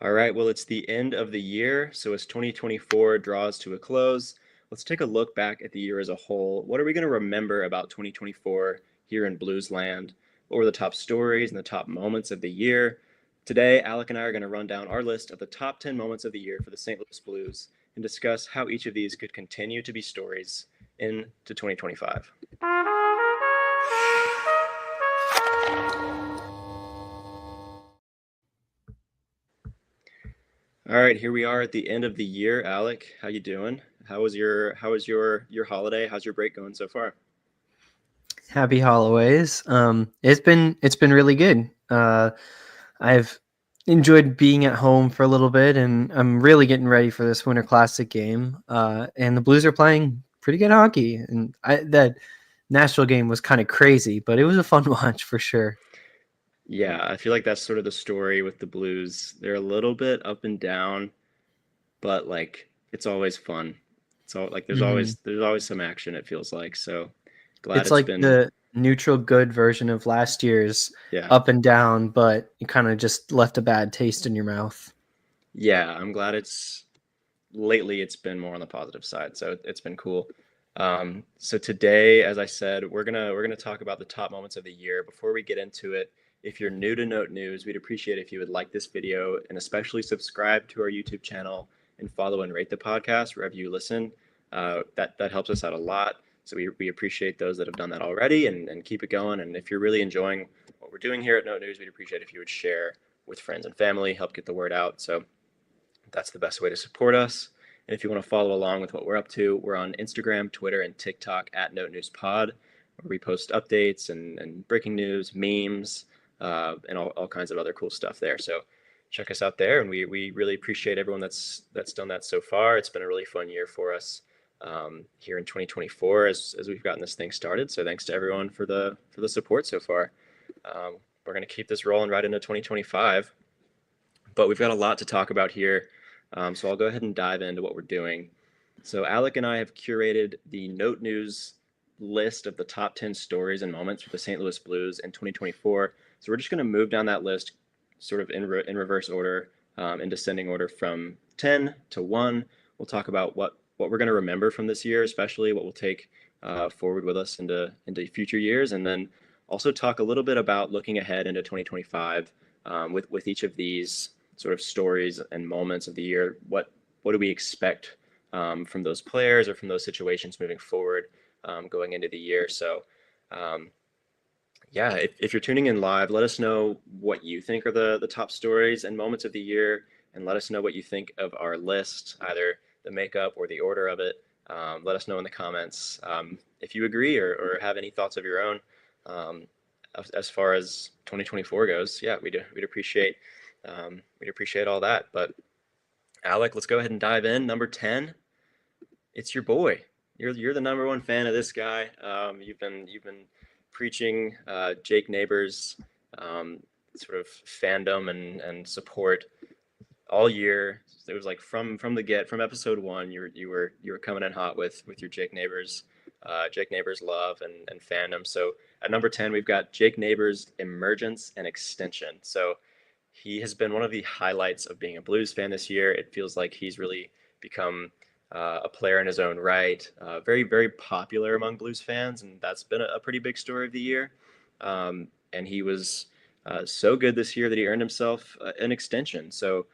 All right, well, it's the end of the year, so as 2024 draws to a close, let's take a look back at the year as a whole. What are we going to remember about 2024 here in Bluesland? What were the top stories and the top moments of the year? Today, Alec and I are going to run down our list of the top 10 moments of the year for the St. Louis Blues and discuss how each of these could continue to be stories into 2025. All right, here we are at the end of the year. Alec, how you doing? How was your holiday? How's your break going so far? Happy holidays. It's been really good. I've enjoyed being at home for a little bit, and I'm really getting ready for this Winter Classic game. And the Blues are playing pretty good hockey, and that Nashville game was kind of crazy, but it was a fun watch for sure. Yeah, I feel like that's sort of the story with the Blues. They're a little bit up and down, but like it's always fun. It's all like hmm there's always some action, it feels like. So glad It's it's like been the neutral good version of last year's yeah. up and down, but it kind of just left a bad taste in your mouth. Yeah, I'm glad it's lately it's been more on the positive side. So it's been cool. So today, as I said, we're gonna talk about the top moments of the year. Before we get into it, if you're new to Note News, we'd appreciate if you would like this video and especially subscribe to our YouTube channel and follow and rate the podcast wherever you listen. That helps us out a lot. So we appreciate those that have done that already and keep it going. And if you're really enjoying what we're doing here at Note News, we'd appreciate if you would share with friends and family, help get the word out. So that's the best way to support us. And if you want to follow along with what we're up to, we're on Instagram, Twitter, and TikTok at Note News Pod, where we post updates and breaking news, memes, and all kinds of other cool stuff there. So check us out there, and we really appreciate everyone that's done that so far. It's been a really fun year for us here in 2024 as we've gotten this thing started. So thanks to everyone for the support so far. We're going to keep this rolling right into 2025, but we've got a lot to talk about here. So I'll go ahead and dive into what we're doing. So Alec and I have curated the Note News list of the top 10 stories and moments for the St. Louis Blues in 2024. So we're just going to move down that list sort of in reverse order, in descending order from 10 to 1. We'll talk about what we're going to remember from this year, especially what we'll take forward with us into future years, and then also talk a little bit about looking ahead into 2025 with each of these sort of stories and moments of the year. What do we expect from those players or from those situations moving forward going into the year? So um, yeah, if you're tuning in live, let us know what you think are the top stories and moments of the year, and let us know what you think of our list, either the makeup or the order of it. Let us know in the comments if you agree or have any thoughts of your own. Um, as far as 2024 goes, yeah, we'd appreciate all that. But Alec, let's go ahead and dive in. Number 10, it's your boy. You're the number one fan of this guy. You've been preaching Jake Neighbors um, sort of fandom and support all year. It was like from the get, from episode one, you were coming in hot with your Jake Neighbors love and fandom. So at number 10, we've got Jake Neighbors emergence and extension. So he has been one of the highlights of being a Blues fan this year. It feels like he's really become a player in his own right, very, very popular among Blues fans, and that's been a pretty big story of the year. And he was so good this year that he earned himself an extension. So,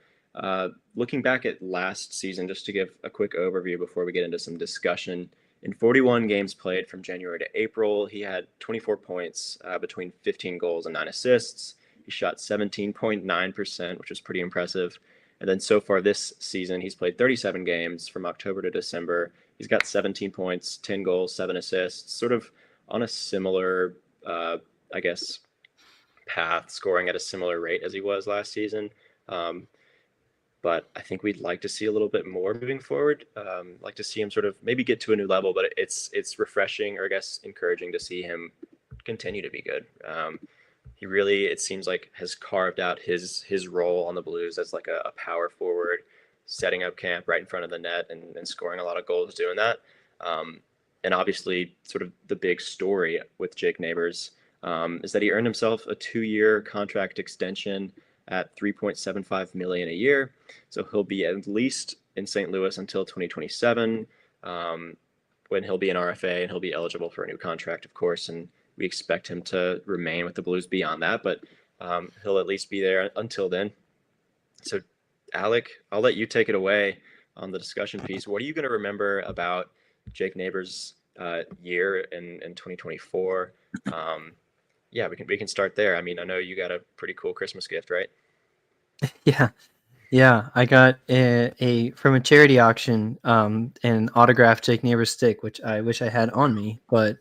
looking back at last season, just to give a quick overview before we get into some discussion, in 41 games played from January to April, he had 24 points between 15 goals and 9 assists. He shot 17.9%, which is pretty impressive. And then so far this season, he's played 37 games from October to December. He's got 17 points, 10 goals, 7 assists, sort of on a similar, I guess, path, scoring at a similar rate as he was last season. Um, but I think we'd like to see a little bit more moving forward. Like to see him sort of maybe get to a new level, but it's refreshing or I guess encouraging to see him continue to be good. He really, it seems like, has carved out his role on the Blues as like a power forward, setting up camp right in front of the net and scoring a lot of goals doing that. Um, and obviously, sort of the big story with Jake Neighbors is that he earned himself a 2-year contract extension. at $3.75 million a year. So he'll be at least in St. Louis until 2027, when he'll be an RFA and he'll be eligible for a new contract, of course. And we expect him to remain with the Blues beyond that, but he'll at least be there until then. So, Alec, I'll let you take it away on the discussion piece. What are you going to remember about Jake Neighbors' year in 2024? Yeah, we can start there. I mean, I know you got a pretty cool Christmas gift, right? Yeah, I got a from a charity auction, an autographed Jake Neighbors stick, which I wish I had on me, but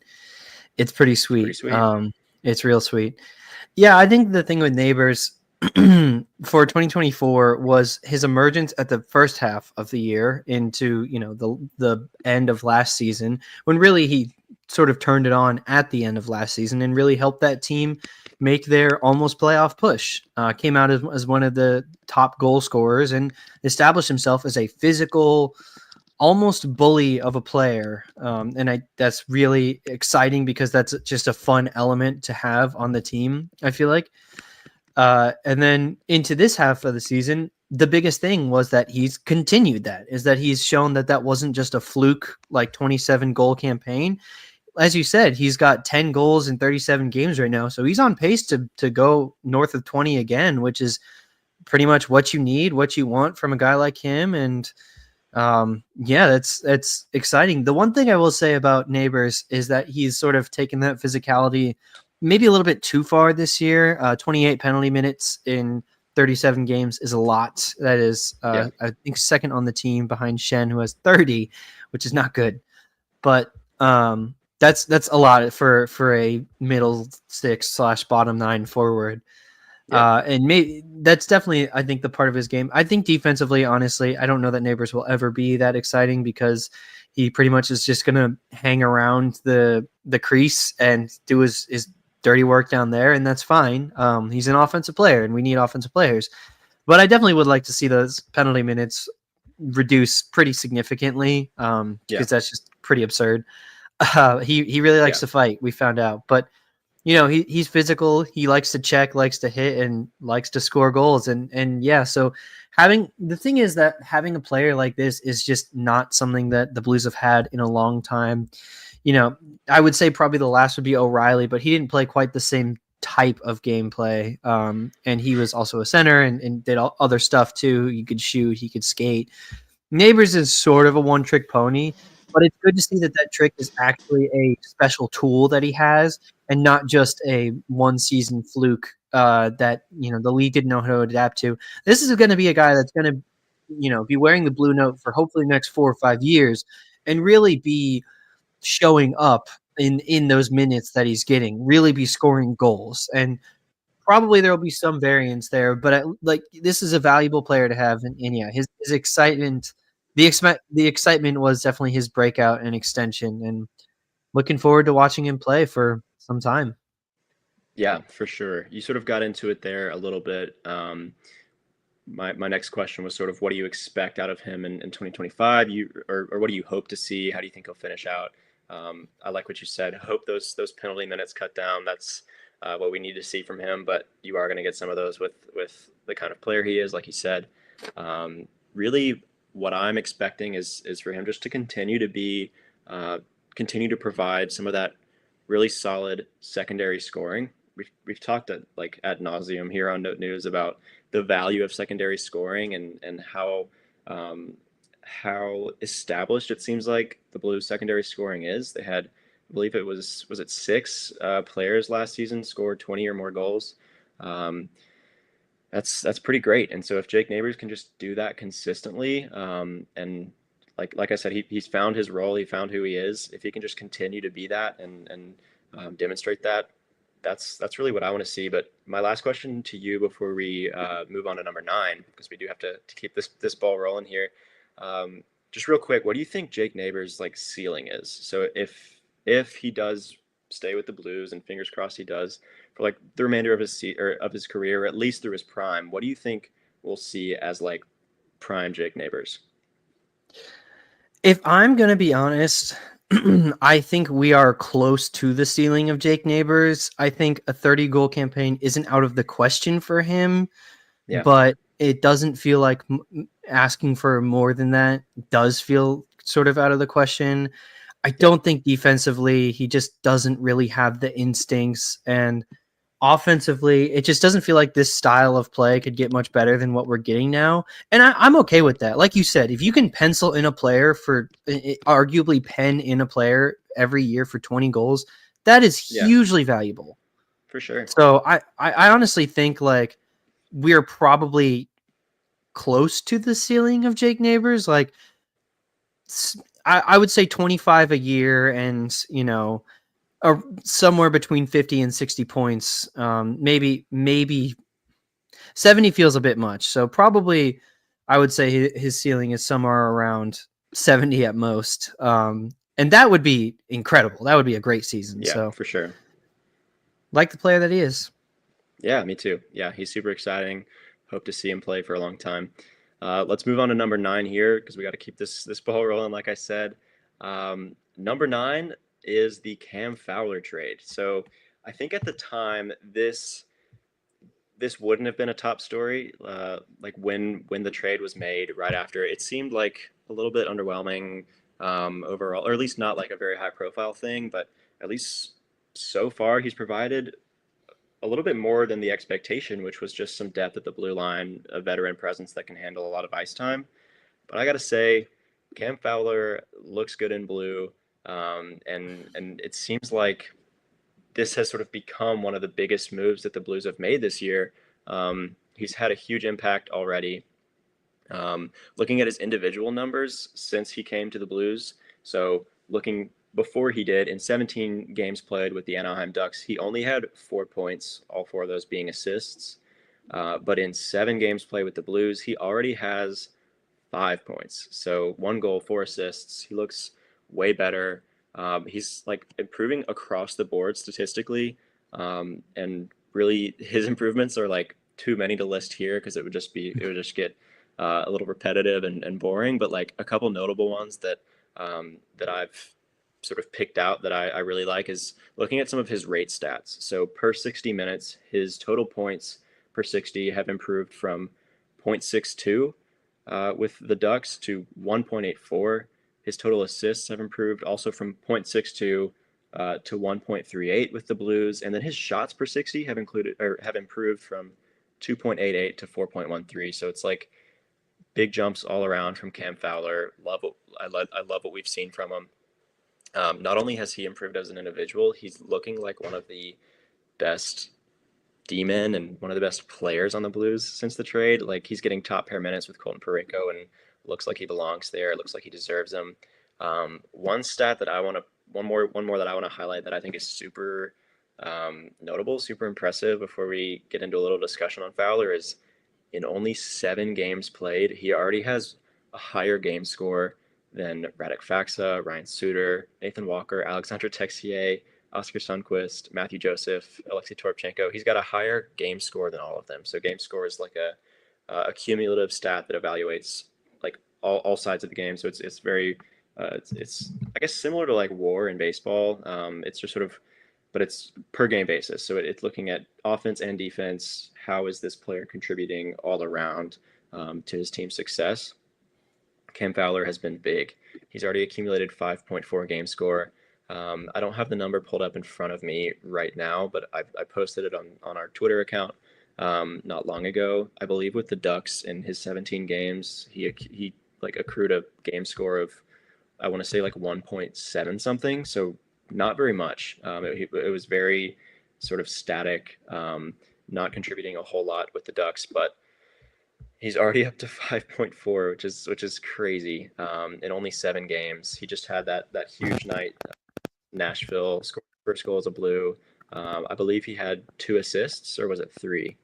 it's pretty sweet. Pretty sweet. It's real sweet. Yeah, I think the thing with Neighbors for 2024 was his emergence at the first half of the year into, the end of last season, when really he sort of turned it on at the end of last season and really helped that team make their almost playoff push. Came out as one of the top goal scorers and established himself as a physical, almost bully of a player. And that's really exciting because that's just a fun element to have on the team, I feel like. And then into this half of the season, the biggest thing was that he's continued that he's shown that wasn't just a fluke, like 27 goal campaign. As you said, he's got 10 goals in 37 games right now. So he's on pace to go north of 20 again, which is pretty much what you need, what you want from a guy like him. And that's exciting. The one thing I will say about Neighbors is that he's sort of taken that physicality maybe a little bit too far this year. 28 penalty minutes in 37 games is a lot. That is, I think, second on the team behind Shen, who has 30, which is not good. But that's a lot for a middle six / bottom nine forward. Yeah. And maybe that's definitely, I think, the part of his game. I think defensively, honestly, I don't know that Neighbors will ever be that exciting because he pretty much is just going to hang around the crease and do his dirty work down there, and that's fine. He's an offensive player, and we need offensive players. But I definitely would like to see those penalty minutes reduce pretty significantly because that's just pretty absurd. He really likes to fight, we found out. But, he's physical. He likes to check, likes to hit, and likes to score goals. And so the thing is that having a player like this is just not something that the Blues have had in a long time. I would say probably the last would be O'Reilly, but he didn't play quite the same type of gameplay. And he was also a center and did other stuff too. He could shoot, he could skate. Neighbors is sort of a one-trick pony, but it's good to see that trick is actually a special tool that he has and not just a one-season fluke that, the league didn't know how to adapt to. This is going to be a guy that's going to, be wearing the blue note for hopefully the next 4 or 5 years and really be showing up in those minutes that he's getting, really be scoring goals. And probably there will be some variance there, but this is a valuable player to have. And his excitement, the excitement was definitely his breakout and extension, and looking forward to watching him play for some time. Yeah, for sure. You sort of got into it there a little bit. My next question was sort of, what do you expect out of him in 2025? Or what do you hope to see? How do you think he'll finish out? I like what you said. Hope those penalty minutes cut down. That's what we need to see from him. But you are going to get some of those with the kind of player he is, like you said. Really, what I'm expecting is for him just to continue to provide some of that really solid secondary scoring. We've talked ad nauseum here on Note News about the value of secondary scoring and how established it seems like the Blues secondary scoring is. They had, I believe it was it 6 players last season scored 20 or more goals. That's pretty great. And so if Jake Neighbors can just do that consistently, and like I said, he's found his role, he found who he is. If he can just continue to be that and demonstrate that, that's really what I want to see. But my last question to you before we move on to number 9, because we do have to keep this ball rolling here. Just real quick, what do you think Jake Neighbors' ceiling is? So if he does stay with the Blues, and fingers crossed he does for the remainder of his career, or at least through his prime, what do you think we'll see as prime Jake Neighbors? If I'm going to be honest, I think we are close to the ceiling of Jake Neighbors. I think a 30-goal campaign isn't out of the question for him. Yeah. but it doesn't feel like asking for more than that does feel sort of out of the question. I Yeah. don't think defensively he just doesn't really have the instincts, and offensively it just doesn't feel like this style of play could get much better than what we're getting now. And I'm okay with that. Like you said, if you can pencil in a player for arguably pen in a player every year for 20 goals, that is Yeah. hugely valuable. For sure. So I honestly think like we're probably close to the ceiling of Jake Neighbors. Like I would say 25 a year, and somewhere between 50 and 60 points. Maybe 70 feels a bit much. So probably I would say his ceiling is somewhere around 70 at most. And that would be incredible. That would be a great season. Yeah, So for sure. like the player that he is. Yeah, me too. Yeah, he's super exciting. Hope to see him play for a long time. Let's move on to number 9 here because we got to keep this ball rolling. Like I said, number 9 is the Cam Fowler trade. So I think at the time this wouldn't have been a top story. Like when the trade was made, right after, it seemed like a little bit underwhelming overall, or at least not like a very high profile thing. But at least so far, he's provided a little bit more than the expectation, which was just some depth at the blue line, a veteran presence that can handle a lot of ice time. But I got to say, Cam Fowler looks good in blue, and it seems like this has sort of become one of the biggest moves that the Blues have made this year. He's had a huge impact already. Looking at his individual numbers since he came to the Blues, so looking before he did in 17 games played with the Anaheim Ducks, he only had 4 points, all 4 of those being assists. But in 7 games played with the Blues, he already has 5 points. So 1 goal, 4 assists. He looks way better. He's like improving across the board statistically, and really his improvements are like too many to list here because it would just get a little repetitive and boring. But like a couple notable ones that I've sort of picked out that I really like is looking at some of his rate stats. So per 60 minutes, his total points per 60 have improved from 0.62 with the Ducks to 1.84. His total assists have improved also from 0.62 to 1.38 with the Blues, and then his shots per 60 have improved from 2.88 to 4.13. So it's like big jumps all around from Cam Fowler. I love what we've seen from him. Not only has he improved as an individual, he's looking like one of the best D-men and one of the best players on the Blues since the trade. Like he's getting top pair minutes with Colton Parayko and looks like he belongs there. It looks like he deserves them. One stat that one more that I want to highlight that I think is super notable, super impressive before we get into a little discussion on Fowler is in only 7 games played, he already has a higher game score than Radek Faksa, Ryan Suter, Nathan Walker, Alexandre Texier, Oscar Sundquist, Matthew Joseph, Alexei Toropchenko. He's got a higher game score than all of them. So game score is like a cumulative stat that evaluates like all sides of the game. So it's very it's I guess similar to like WAR in baseball. It's just sort of, but it's per game basis. So it's looking at offense and defense. How is this player contributing all around to his team's success? Cam Fowler has been big. He's already accumulated 5.4 game score. I don't have the number pulled up in front of me right now, but I posted it on our Twitter account not long ago. I believe with the Ducks in his 17 games, he like accrued a game score of, I want to say like 1.7 something. So not very much. It was very sort of static, not contributing a whole lot with the Ducks, but he's already up to 5.4, which is crazy. In only 7 games, he just had that huge night. Nashville scored first goal as a Blue. I believe he had 2 assists, or was it 3?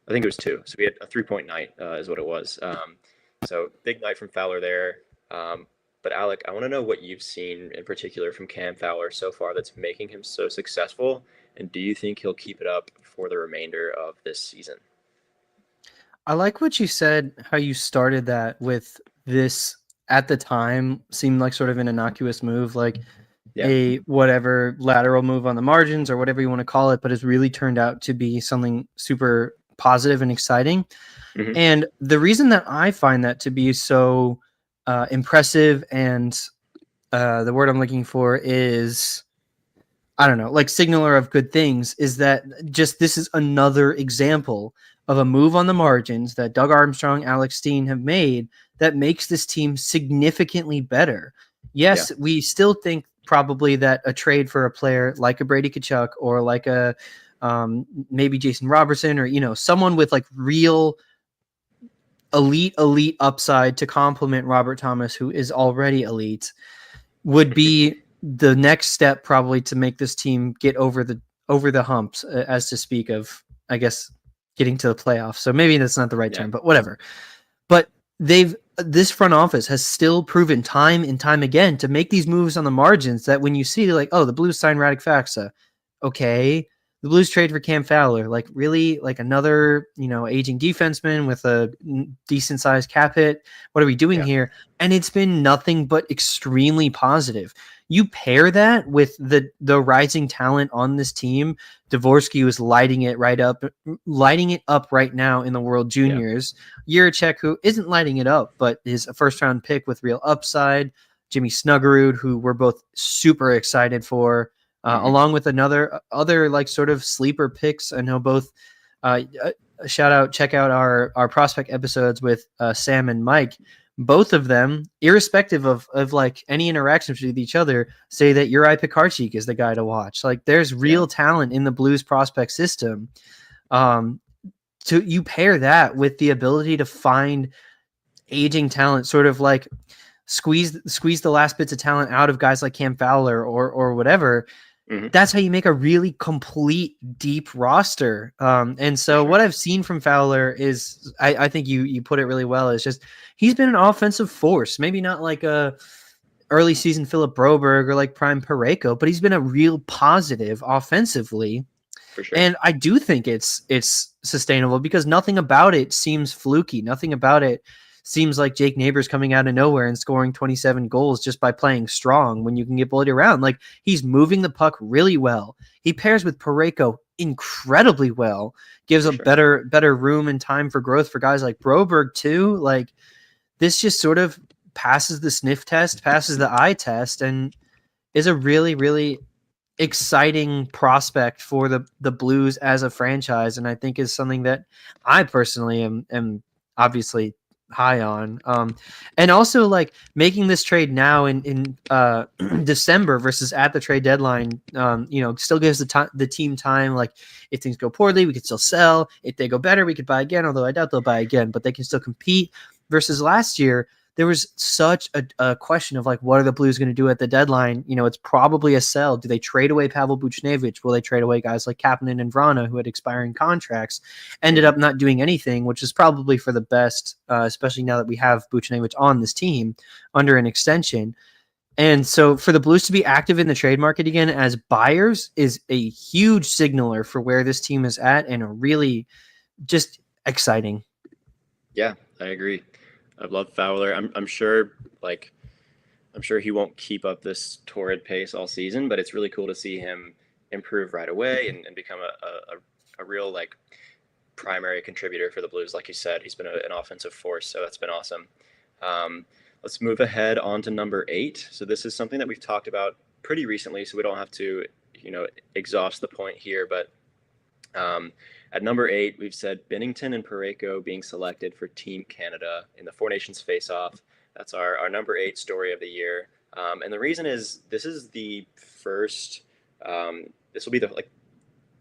I think it was 2. So he had a 3-point night, is what it was. So big night from Fowler there. But Alec, I want to know what you've seen in particular from Cam Fowler so far that's making him so successful, and do you think he'll keep it up for the remainder of this season? I like what you said, how you started that with this at the time seemed like sort of an innocuous move, like Yeah. a whatever lateral move on the margins or whatever you want to call it, but has really turned out to be something super positive and exciting. Hmm. And the reason that I find that to be so impressive and the word I'm looking for is, I don't know, like signaler of good things, is that just this is another example of a move on the margins that Doug Armstrong, Alex Steen have made that makes this team significantly better. Yeah. Yes, we still think probably that a trade for a player like a Brady Kachuk or like a maybe Jason Robertson or, you know, someone with like real elite upside to complement Robert Thomas, who is already elite, would be the next step probably to make this team get over the humps, as to speak of, I guess, getting to the playoffs. So maybe that's not the right Yeah. term, but whatever. But this front office has still proven time and time again to make these moves on the margins that when you see like, oh, the Blues signed Radek Faksa, okay, the Blues trade for Cam Fowler, like really like another, you know, aging defenseman with a decent sized cap hit. What are we doing Yeah. here? And it's been nothing but extremely positive. You pair that with the rising talent on this team. Dvorsky was lighting it up right now in the World Yeah. Juniors. Yurachek, who isn't lighting it up, but is a first round pick with real upside. Jimmy Snuggerud, who we're both super excited for, Hmm. along with other like sort of sleeper picks. I know both. Shout out, check out our prospect episodes with Sam and Mike. Both of them, irrespective of like any interactions with each other, say that Uri Pekarchik is the guy to watch. Like there's Yeah. real talent in the Blues prospect system. Um, to you pair that with the ability to find aging talent, sort of like squeeze the last bits of talent out of guys like Cam Fowler or whatever. Hmm. That's how you make a really complete deep roster. And For so sure. what I've seen from Fowler is, I think you put it really well. Is just he's been an offensive force, maybe not like a early season Philip Broberg or like prime Pareko, but he's been a real positive offensively. For sure. And I do think it's sustainable because nothing about it seems fluky. Nothing about it seems like Jake Neighbors coming out of nowhere and scoring 27 goals just by playing strong when you can get bullied around. Like he's moving the puck really well. He pairs with Pareko incredibly well. Gives For a sure. better room and time for growth for guys like Broberg too. Like this just sort of passes the sniff test, passes the eye test, and is a really exciting prospect for the Blues as a franchise, and I think is something that I personally am obviously high on. And also like making this trade now in December versus at the trade deadline, you know, still gives the team time. Like if things go poorly, we could still sell. If they go better, we could buy again. Although I doubt they'll buy again, but they can still compete. Versus last year, there was such a question of like, what are the Blues going to do at the deadline? You know, it's probably a sell. Do they trade away Pavel Buchnevich? Will they trade away guys like Kapanen and Vrana who had expiring contracts? Ended Hmm. up not doing anything, which is probably for the best, especially now that we have Buchnevich on this team under an extension. And so for the Blues to be active in the trade market again as buyers is a huge signaler for where this team is at and a really just exciting. Yeah, I agree. I love Fowler. I'm sure like I'm sure he won't keep up this torrid pace all season, but it's really cool to see him improve right away and become a real like primary contributor for the Blues. Like you said, he's been an offensive force, so that's been awesome. Um, let's move ahead on to number 8. So this is something that we've talked about pretty recently, so we don't have to, you know, exhaust the point here. But at number 8, we've said Binnington and Pareko being selected for Team Canada in the Four Nations face-off. That's our number 8 story of the year. And the reason is this is the first. This will be the like.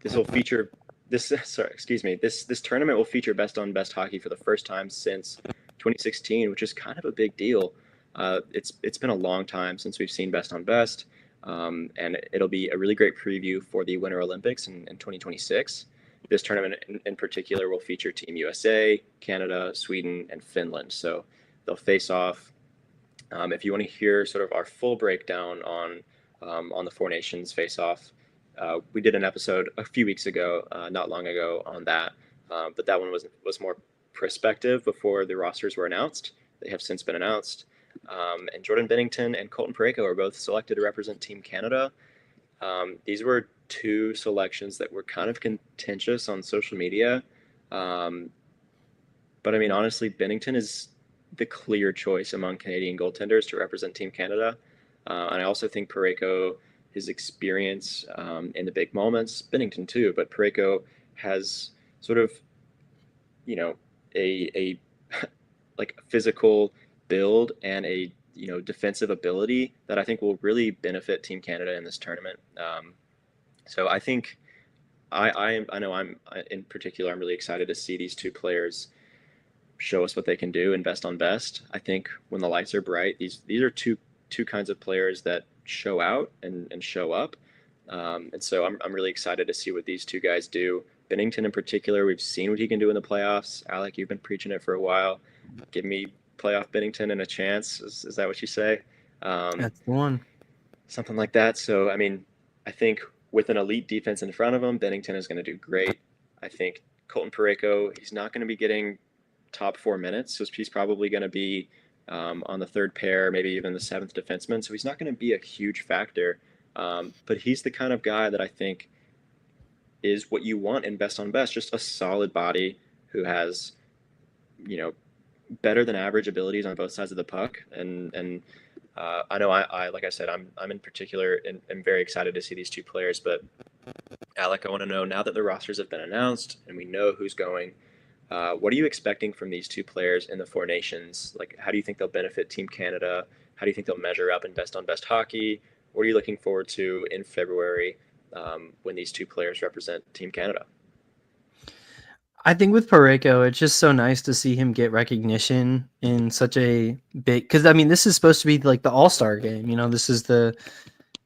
This will feature this. Sorry, excuse me. This tournament will feature best on best hockey for the first time since 2016, which is kind of a big deal. It's been a long time since we've seen best on best, and it'll be a really great preview for the Winter Olympics in 2026. This tournament in particular will feature Team USA, Canada, Sweden, and Finland. So they'll face off. If you want to hear sort of our full breakdown on the Four Nations face off, we did an episode a few weeks ago, not long ago, on that. But that one was more prospective before the rosters were announced. They have since been announced. And Jordan Binnington and Colton Pareko are both selected to represent Team Canada. These were two selections that were kind of contentious on social media. Um, but I mean, honestly, Bennington is the clear choice among Canadian goaltenders to represent Team Canada. And I also think Parayko, his experience in the big moments, Bennington too, but Parayko has sort of, you know, a like physical build and a defensive ability that I think will really benefit Team Canada in this tournament. So I think I know in particular I'm really excited to see these two players show us what they can do in best on best. I think when the lights are bright, these are two kinds of players that show out and show up. And so I'm really excited to see what these two guys do. Bennington in particular, we've seen what he can do in the playoffs. Alec, you've been preaching it for a while. Give me playoff Bennington and a chance. Is that what you say? Um, That's the one. Something like that. So, I mean, I think with an elite defense in front of him, Bennington is going to do great. I think Colton Parayko, he's not going to be getting top 4 minutes, so he's probably going to be on the third pair, maybe even the seventh defenseman. So he's not going to be a huge factor. But he's the kind of guy that I think is what you want in best on best, just a solid body who has, you know, better than average abilities on both sides of the puck. And I know I like I said, I'm in particular and am very excited to see these two players. But Alec, I want to know now that the rosters have been announced and we know who's going. What are you expecting from these two players in the Four Nations? Like, how do you think they'll benefit Team Canada? How do you think they'll measure up in best on best hockey? What are you looking forward to in February when these two players represent Team Canada? I think with Pareko, it's just so nice to see him get recognition in such a big. Because I mean, this is supposed to be like the All Star game. You know, this is the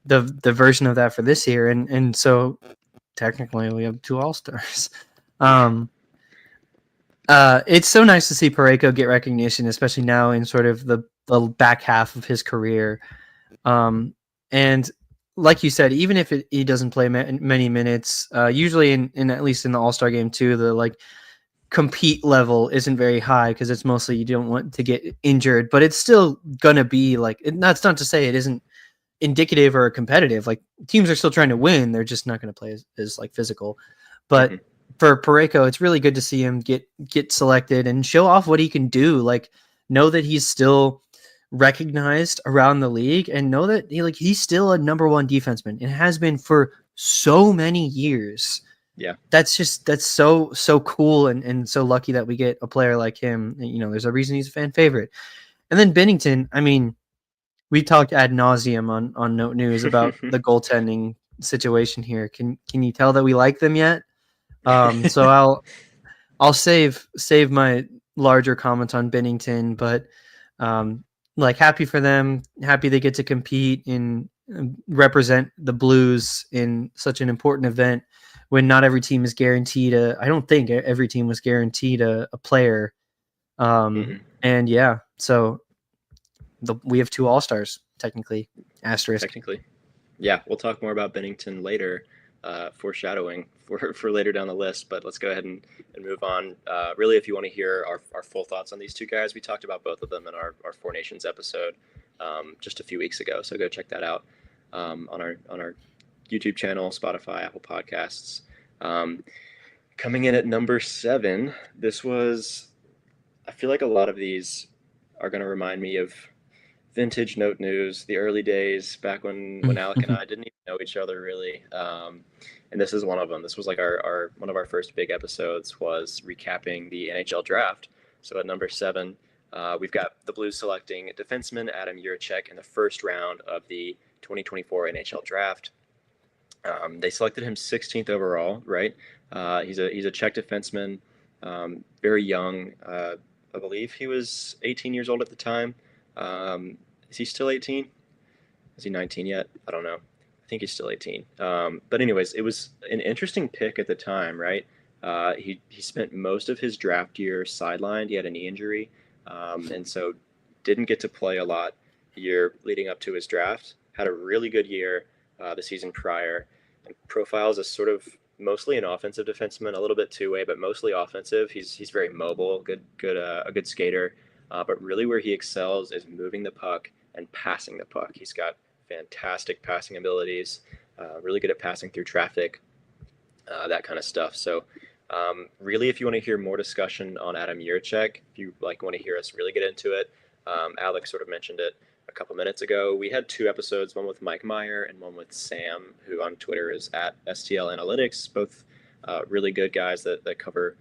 version of that for this year, and so technically we have two All Stars. Um, it's so nice to see Pareko get recognition, especially now in sort of the back half of his career. And like you said, even if he doesn't play many minutes, usually in at least in the All Star game too, the like compete level isn't very high because it's mostly you don't want to get injured, but it's still gonna be like that's not to say it isn't indicative or competitive. Like teams are still trying to win, they're just not going to play as like physical. But Mm-hmm. for Pareko, it's really good to see him get selected and show off what he can do. Like know that he's still recognized around the league and know that he's still a number one defenseman and has been for so many years. Yeah. That's so cool and so lucky that we get a player like him. You know, there's a reason he's a fan favorite. And then Bennington, I mean, we talked ad nauseum on Note News about the goaltending situation here. Can you tell that we like them yet? So I'll save my larger comments on Bennington, but like happy for them, happy they get to compete and represent the Blues in such an important event when not every team is guaranteed I don't think every team was guaranteed a player. And yeah, so we have two All Stars technically. Asterisk. Technically. Yeah, we'll talk more about Bennington later, foreshadowing for later down the list. But let's go ahead and move on. Really, if you want to hear our full thoughts on these two guys, we talked about both of them in our Four Nations episode just a few weeks ago. So go check that out on our YouTube channel, Spotify, Apple Podcasts. Coming in at number 7, this was. I feel like a lot of these are going to remind me of vintage Note News, the early days back when Alec and I didn't even know each other really. And this is one of them. This was like our one of our first big episodes was recapping the NHL draft. So at number 7, we've got the Blues selecting defenseman Adam Jiricek in the first round of the 2024 NHL draft. They selected him 16th overall, right? He's a Czech defenseman, very young. I believe he was 18 years old at the time. Is he still 18? Is he 19 yet? I don't know. I think he's still 18. But anyways, it was an interesting pick at the time, right? He spent most of his draft year sidelined. He had a knee injury, and so didn't get to play a lot the year leading up to his draft. Had a really good year the season prior, and profiles as sort of mostly an offensive defenseman, a little bit two-way, but mostly offensive. He's very mobile, a good skater. But really where he excels is moving the puck and passing the puck. He's got fantastic passing abilities, really good at passing through traffic, that kind of stuff. So Really, if you want to hear more discussion on Adam Yurachek, if you like want to hear us really get into it, Alex sort of mentioned it a couple minutes ago. We had 2 episodes, one with Mike Meyer and one with Sam, who on Twitter is at STL Analytics, both really good guys that cover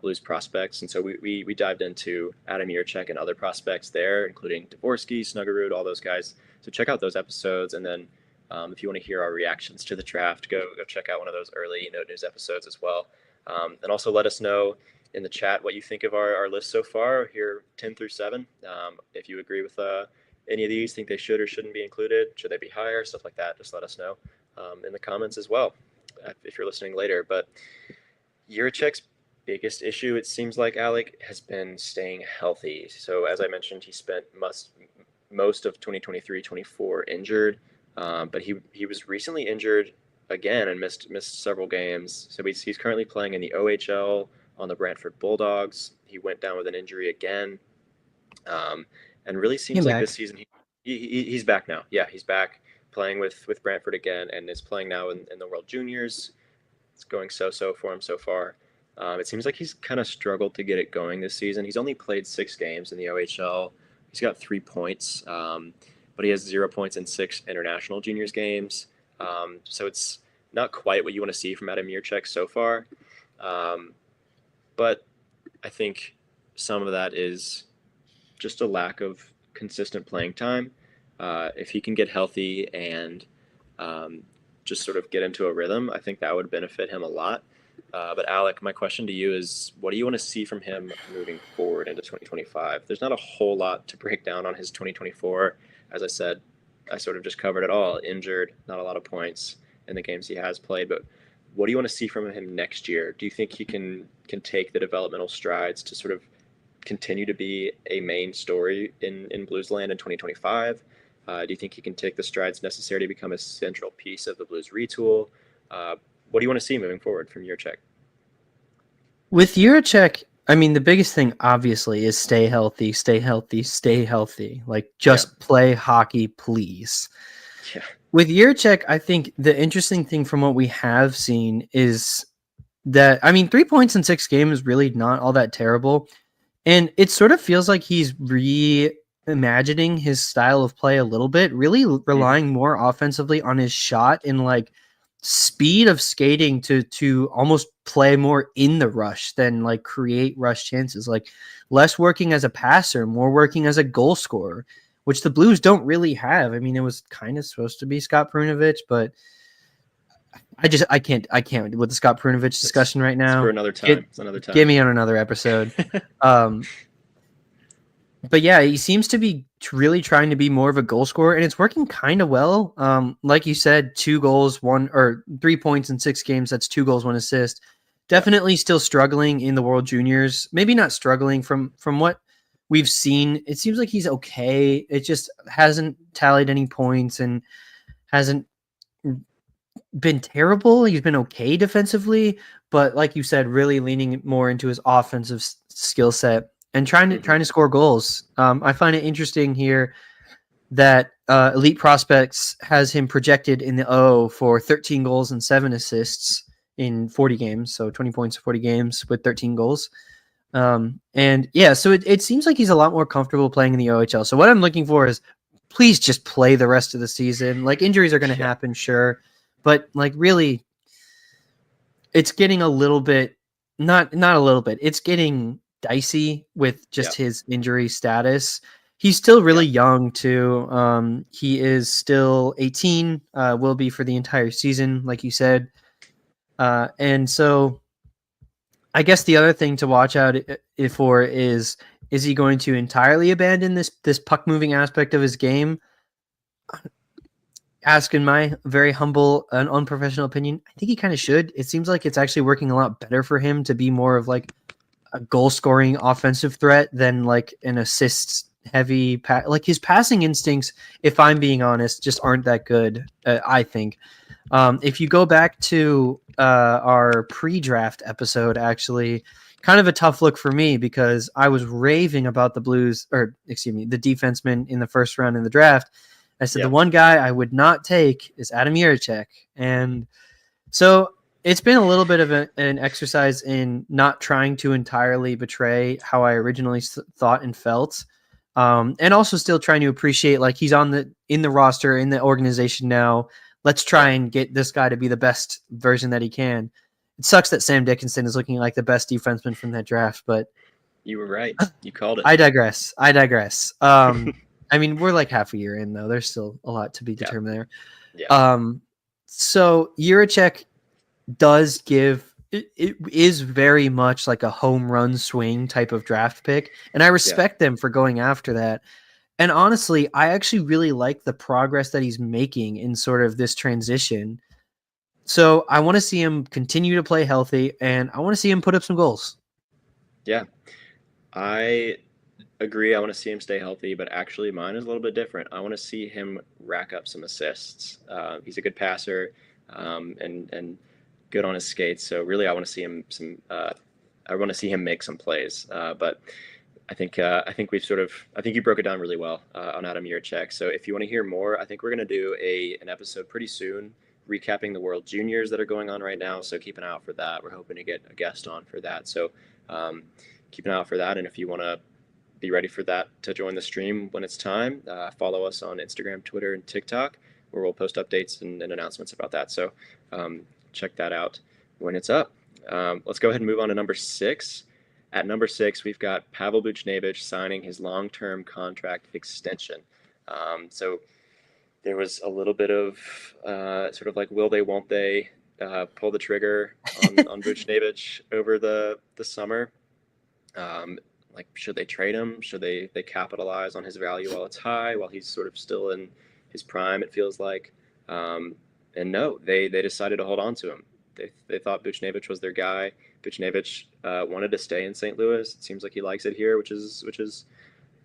Blues prospects. And so we dived into Adam Yurachek and other prospects there, including Dvorsky, Snuggerud, all those guys. So check out those episodes. And then if you want to hear our reactions to the draft, go check out one of those early Note News episodes as well. And also let us know in the chat what you think of our list so far, here 10 through 7. If you agree with any of these, think they should or shouldn't be included, should they be higher, stuff like that, just let us know in the comments as well if you're listening later. But Yurachek's biggest issue, it seems like, Alec, has been staying healthy. So as I mentioned, he spent most of 2023-24 injured, but he was recently injured again and missed several games. So he's currently playing in the OHL on the Brantford Bulldogs. He went down with an injury again, and really seems like this season he's back now. Yeah, he's back playing with Brantford again, and is playing now in the World Juniors. It's going so for him so far. It seems like he's kind of struggled to get it going this season. He's only played 6 games in the OHL. He's got 3 points, but he has 0 points in 6 international juniors games. So it's not quite what you want to see from Adam Yurachek so far. But I think some of that is just a lack of consistent playing time. If he can get healthy and just sort of get into a rhythm, I think that would benefit him a lot. But Alec, my question to you is, what do you want to see from him moving forward into 2025? There's not a whole lot to break down on his 2024. As I said, I sort of just covered it all. Injured, not a lot of points in the games he has played. But what do you want to see from him next year? Do you think he can take the developmental strides to sort of continue to be a main story in Bluesland in 2025? Do you think he can take the strides necessary to become a central piece of the Blues retool? What do you want to see moving forward from Yurachek? With Yurachek, I mean, the biggest thing obviously is stay healthy, stay healthy, stay healthy. Like, just play hockey, please. Yeah. With Yurachek, I think the interesting thing from what we have seen is that, I mean, 3 points in 6 games is really not all that terrible. And it sort of feels like he's reimagining his style of play a little bit, really relying more offensively on his shot and like speed of skating to almost play more in the rush than like create rush chances, like less working as a passer, more working as a goal scorer, which the Blues don't really have. I mean, it was kind of supposed to be Scott Perunovich, but I can't with the Scott Perunovich discussion right now. It's for another time. It's another time. Get me on another episode. But yeah, he seems to be really trying to be more of a goal scorer, and it's working kind of well. Like you said, 2 goals, 3 points in 6 games. That's 2 goals, 1 assist. Definitely still struggling in the World Juniors. Maybe not struggling from what we've seen. It seems like he's okay. It just hasn't tallied any points and hasn't been terrible. He's been okay defensively, but like you said, really leaning more into his offensive skill set and trying to score goals. I find it interesting here that Elite Prospects has him projected in the O for 13 goals and 7 assists in 40 games. So 20 points in 40 games with 13 goals. And yeah, so it seems like he's a lot more comfortable playing in the OHL. So what I'm looking for is, please just play the rest of the season. Like, injuries are going to happen, sure. But like, really, it's getting a little bit, not a little bit, it's getting dicey with just his injury status. He's still really young too. He is still 18, will be for the entire season, like you said. And so I guess the other thing to watch out for is he going to entirely abandon this puck moving aspect of his game? Asking my very humble and unprofessional opinion, I think he kind of should. It seems like it's actually working a lot better for him to be more of like a goal scoring offensive threat than like an assist heavy like his passing instincts, if I'm being honest, just aren't that good. I think if you go back to our pre-draft episode, actually kind of a tough look for me because I was raving about the Blues, or excuse me, the defenseman in the first round in the draft. I said the one guy I would not take is Adam Yurachek. And so it's been a little bit of an exercise in not trying to entirely betray how I originally thought and felt, and also still trying to appreciate like he's in the roster in the organization now. Let's try and get this guy to be the best version that he can. It sucks that Sam Dickinson is looking like the best defenseman from that draft, but You were right. You called it. I digress. I mean, we're like half a year in though. There's still a lot to be determined there. Yeah. So Jiricek does give it is very much like a home run swing type of draft pick, and I respect them for going after that. And honestly, I actually really like the progress that he's making in sort of this transition. So I want to see him continue to play healthy, and I want to see him put up some goals. Yeah, I agree. I want to see him stay healthy, but actually mine is a little bit different. I want to see him rack up some assists. He's a good passer, and good on his skates. So really, I want to see him I want to see him make some plays. But I think you broke it down really well on Adam Jiricek. So if you want to hear more, I think we're going to do an episode pretty soon recapping the World Juniors that are going on right now. So keep an eye out for that. We're hoping to get a guest on for that. So keep an eye out for that. And if you want to be ready for that to join the stream when it's time, follow us on Instagram, Twitter, and TikTok, where we'll post updates and announcements about that. So check that out when it's up. Let's go ahead and move on to number 6. At number 6, we've got Pavel Buchnevich signing his long-term contract extension. So there was a little bit of sort of like, will they, won't they pull the trigger on Buchnevich over the summer? Like, should they trade him? Should they capitalize on his value while it's high, while he's sort of still in his prime, it feels like? And no, they decided to hold on to him. They thought Buchnevich was their guy. Buchnevich wanted to stay in St. Louis. It seems like he likes it here, which is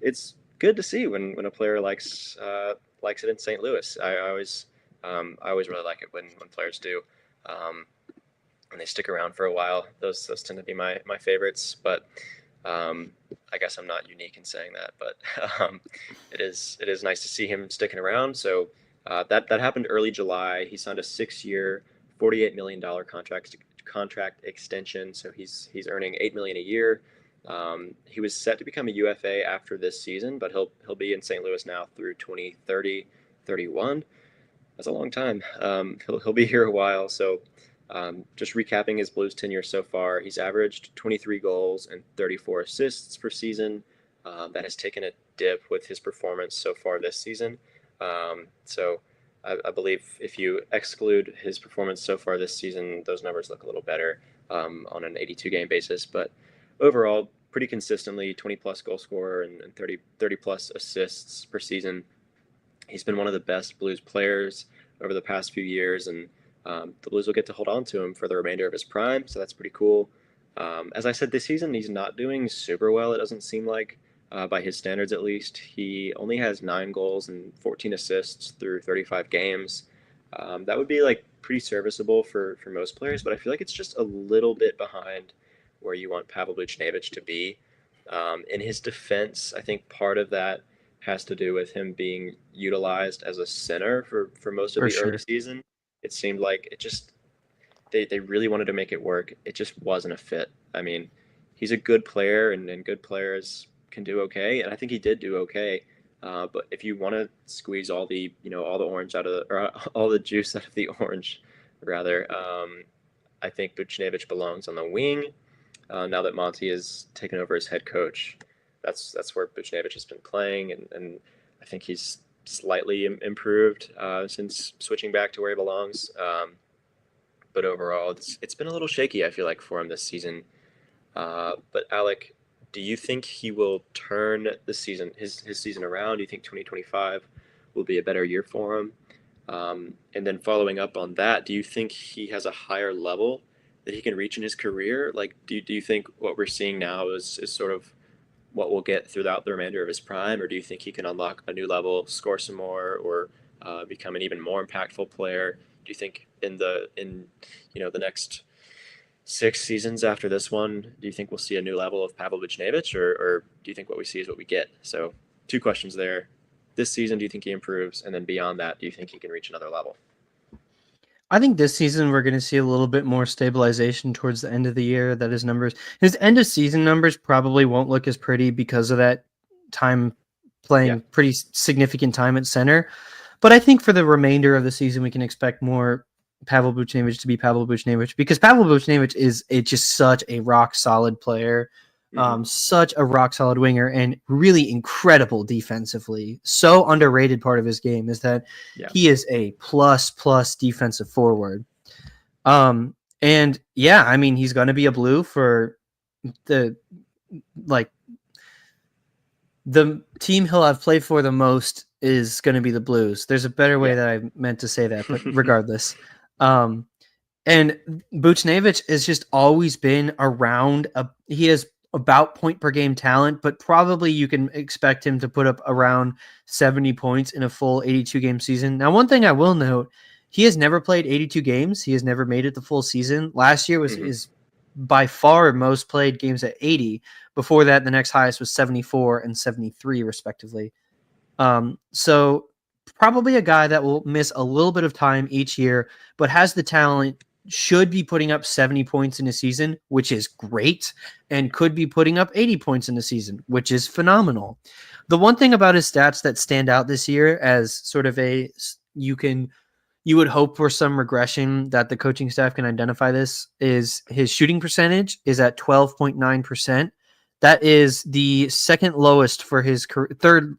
it's good to see when a player likes it in St. Louis. I always really like it when players do, and they stick around for a while. Those tend to be my favorites. But I guess I'm not unique in saying that. But it is nice to see him sticking around. So that happened early July. He signed a 6-year, $48 million contract extension. So he's earning $8 million a year. He was set to become a UFA after this season, but he'll be in St. Louis now through 2030, 31. That's a long time. He'll be here a while. So just recapping his Blues tenure so far, he's averaged 23 goals and 34 assists per season. That has taken a dip with his performance so far this season. So I believe if you exclude his performance so far this season, those numbers look a little better on an 82-game basis. But overall, pretty consistently 20-plus goal scorer and 30-plus assists per season. He's been one of the best Blues players over the past few years, and the Blues will get to hold on to him for the remainder of his prime, so that's pretty cool. As I said, this season he's not doing super well, it doesn't seem like. By his standards, at least. He only has 9 goals and 14 assists through 35 games. That would be like pretty serviceable for most players, but I feel like it's just a little bit behind where you want Pavel Buchnevich to be. In his defense, I think part of that has to do with him being utilized as a center for most of the early season. It seemed like they really wanted to make it work. It just wasn't a fit. I mean, he's a good player, and good players can do okay, and I think he did do okay. But if you want to squeeze all the orange out of or all the juice out of the orange, rather, I think Buchnevich belongs on the wing. Now that Monty has taken over as head coach, that's where Buchnevich has been playing, and I think he's slightly improved since switching back to where he belongs. But overall, it's been a little shaky, I feel like, for him this season. But Alec, do you think he will turn the season, his season around? Do you think 2025 will be a better year for him? And then following up on that, do you think he has a higher level that he can reach in his career? Like, do you think what we're seeing now is sort of what we'll get throughout the remainder of his prime, or do you think he can unlock a new level, score some more, or become an even more impactful player? Do you think in the next 6 seasons after this one, do you think we'll see a new level of Pavel Buchnevich, or do you think what we see is what we get? So 2 questions there. This season, do you think he improves? And then beyond that, do you think he can reach another level? I think this season we're going to see a little bit more stabilization towards the end of the year. That his end of season numbers probably won't look as pretty because of that time Yeah. playing pretty significant time at center. But I think for the remainder of the season, we can expect more Pavel Buchnevich to be Pavel Buchnevich, because Pavel Buchnevich is just such a rock solid player, Hmm. such a rock solid winger, and really incredible defensively. So underrated part of his game is that Yeah. he is a plus defensive forward. And yeah, I mean, he's going to be a blue for the like the team he'll have played for the most is going to be the Blues. There's a better way Yeah. that I meant to say that, but regardless. Um, and Buchnevich has just always been around. He has about point per game talent, but probably you can expect him to put up around 70 points in a full 82 game season. Now, one thing I will note, he has never played 82 games. He has never made it the full season. Last year was Hmm. is by far most played games at 80. Before that, the next highest was 74 and 73, respectively. So probably a guy that will miss a little bit of time each year, but has the talent, should be putting up 70 points in a season, which is great, and could be putting up 80 points in a season, which is phenomenal. The one thing about his stats that stand out this year as sort of you would hope for some regression that the coaching staff can identify this is his shooting percentage is at 12.9%. That is the second lowest for his third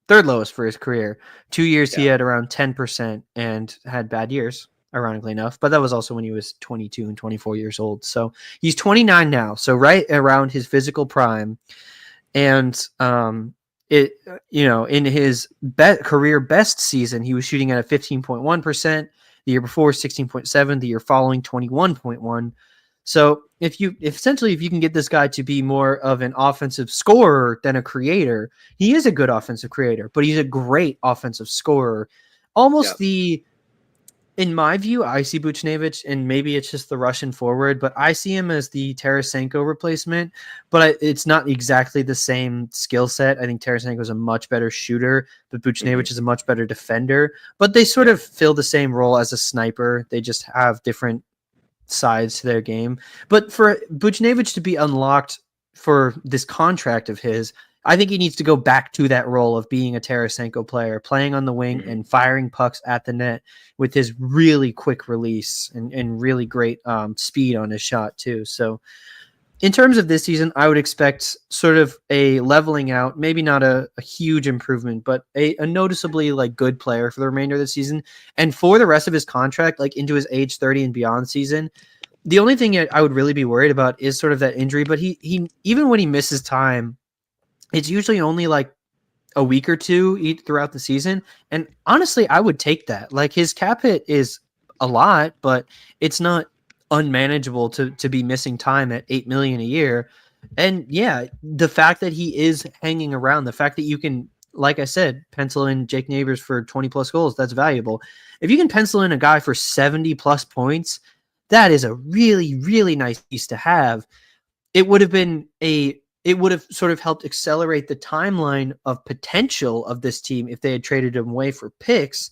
lowest for his career. 2 years he Yeah. had around 10% and had bad years, ironically enough, but that was also when he was 22 and 24 years old. So he's 29 now, so right around his physical prime. And it in his career best season, he was shooting at a 15.1%. The year before, 16.7. The year following, 21.1. So if you can get this guy to be more of an offensive scorer than a creator, he is a good offensive creator, but he's a great offensive scorer. Yeah. Almost in my view, I see Buchnevich, and maybe it's just the Russian forward, but I see him as the Tarasenko replacement. But it's not exactly the same skill set. I think Tarasenko is a much better shooter, but Hmm. Buchnevich is a much better defender. But they sort Yeah. of fill the same role as a sniper. They just have different sides to their game. But for Buchnevich to be unlocked for this contract of his, I think he needs to go back to that role of being a Tarasenko player, playing on the wing Hmm. and firing pucks at the net with his really quick release and really great speed on his shot too. So in terms of this season, I would expect sort of a leveling out, maybe not a huge improvement, but a noticeably like good player for the remainder of the season. And for the rest of his contract, like into his age 30 and beyond season, the only thing I would really be worried about is sort of that injury. But he even when he misses time, it's usually only like a week or two throughout the season. And honestly, I would take that. Like his cap hit is a lot, but it's not unmanageable to be missing time at 8 million a year. And yeah, the fact that he is hanging around, the fact that you can, like I said, pencil in Jake Neighbors for 20 plus goals, that's valuable. If you can pencil in a guy for 70 plus points, that is a really, really nice piece to have. It would have been it would have sort of helped accelerate the timeline of potential of this team if they had traded him away for picks.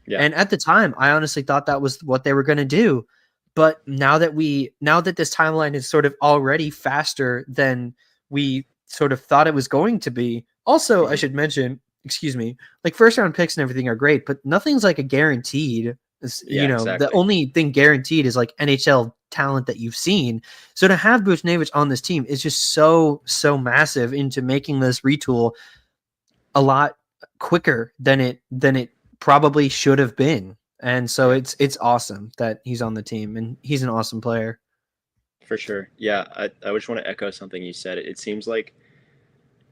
Yeah. And at the time, I honestly thought that was what they were going to do. But now that this timeline is sort of already faster than we sort of thought it was going to be. Also, I Hmm. should mention, excuse me, like first round picks and everything are great, but nothing's like a guaranteed. Yeah. The Exactly. only thing guaranteed is like NHL talent that you've seen. So to have Buchnevich on this team is just so massive into making this retool a lot quicker than it probably should have been. And so Yeah. it's awesome that he's on the team, and he's an awesome player. For sure. Yeah. I just want to echo something you said. It seems like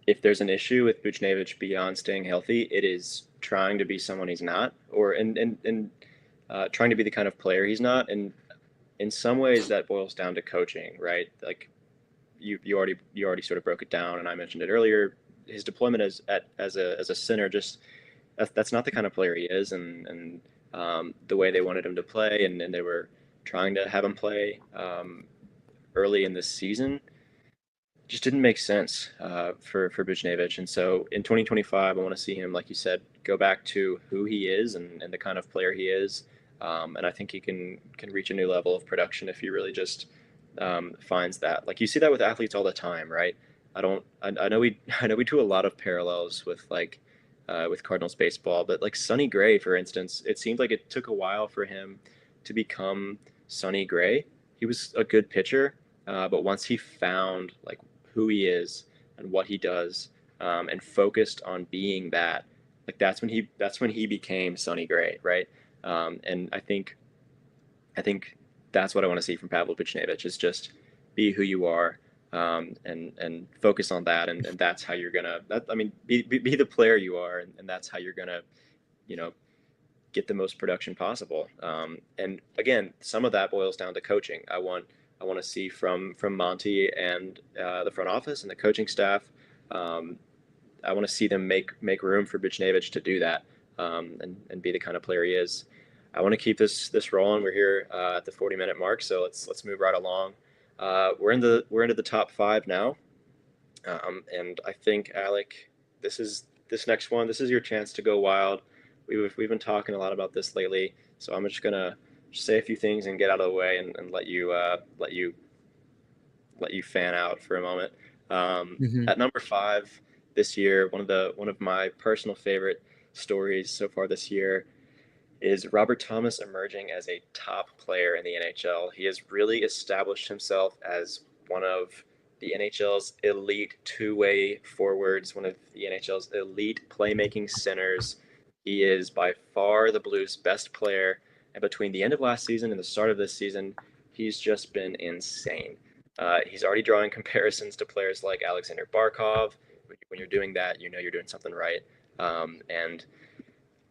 if there's an issue with Buchnevich beyond staying healthy, it is trying to be someone he's not, or and trying to be the kind of player he's not. And in some ways, that boils down to coaching, right? Like you already sort of broke it down, and I mentioned it earlier. His deployment as a center, just that's not the kind of player he is, and the way they wanted him to play, and they were trying to have him play early in this season just didn't make sense for Buchnevich. And so in 2025, I want to see him, like you said, go back to who he is and the kind of player he is. And I think he can reach a new level of production if he really just finds that. Like you see that with athletes all the time, right? I know we I know we do a lot of parallels with Cardinals baseball, but like Sonny Gray, for instance, it seemed like it took a while for him to become Sonny Gray. He was a good pitcher, but once he found like who he is and what he does, and focused on being that, like that's when he became Sonny Gray, right? And I think that's what I want to see from Pavel Buchnevich is just be who you are, and focus on that, and that's how you're gonna. I mean, be the player you are, and that's how you're gonna, you know, get the most production possible. And again, some of that boils down to coaching. I want to see from Monty and the front office and the coaching staff. I want to see them make room for Buchnevich to do that, and be the kind of player he is. I want to keep this rolling. We're here at the 40-minute mark, so let's move right along. We're into the top 5 now, and I think Alec, this next one. This is your chance to go wild. We've been talking a lot about this lately, so I'm just gonna say a few things and get out of the way and let you fan out for a moment. Mhm. At number 5 this year, one of my personal favorite stories so far this year is Robert Thomas emerging as a top player in the NHL. He has really established himself as one of the NHL's elite two-way forwards, one of the NHL's elite playmaking centers. He is by far the Blues' best player, and between the end of last season and the start of this season, he's just been insane. He's already drawing comparisons to players like Alexander Barkov. When you're doing that, you know you're doing something right. And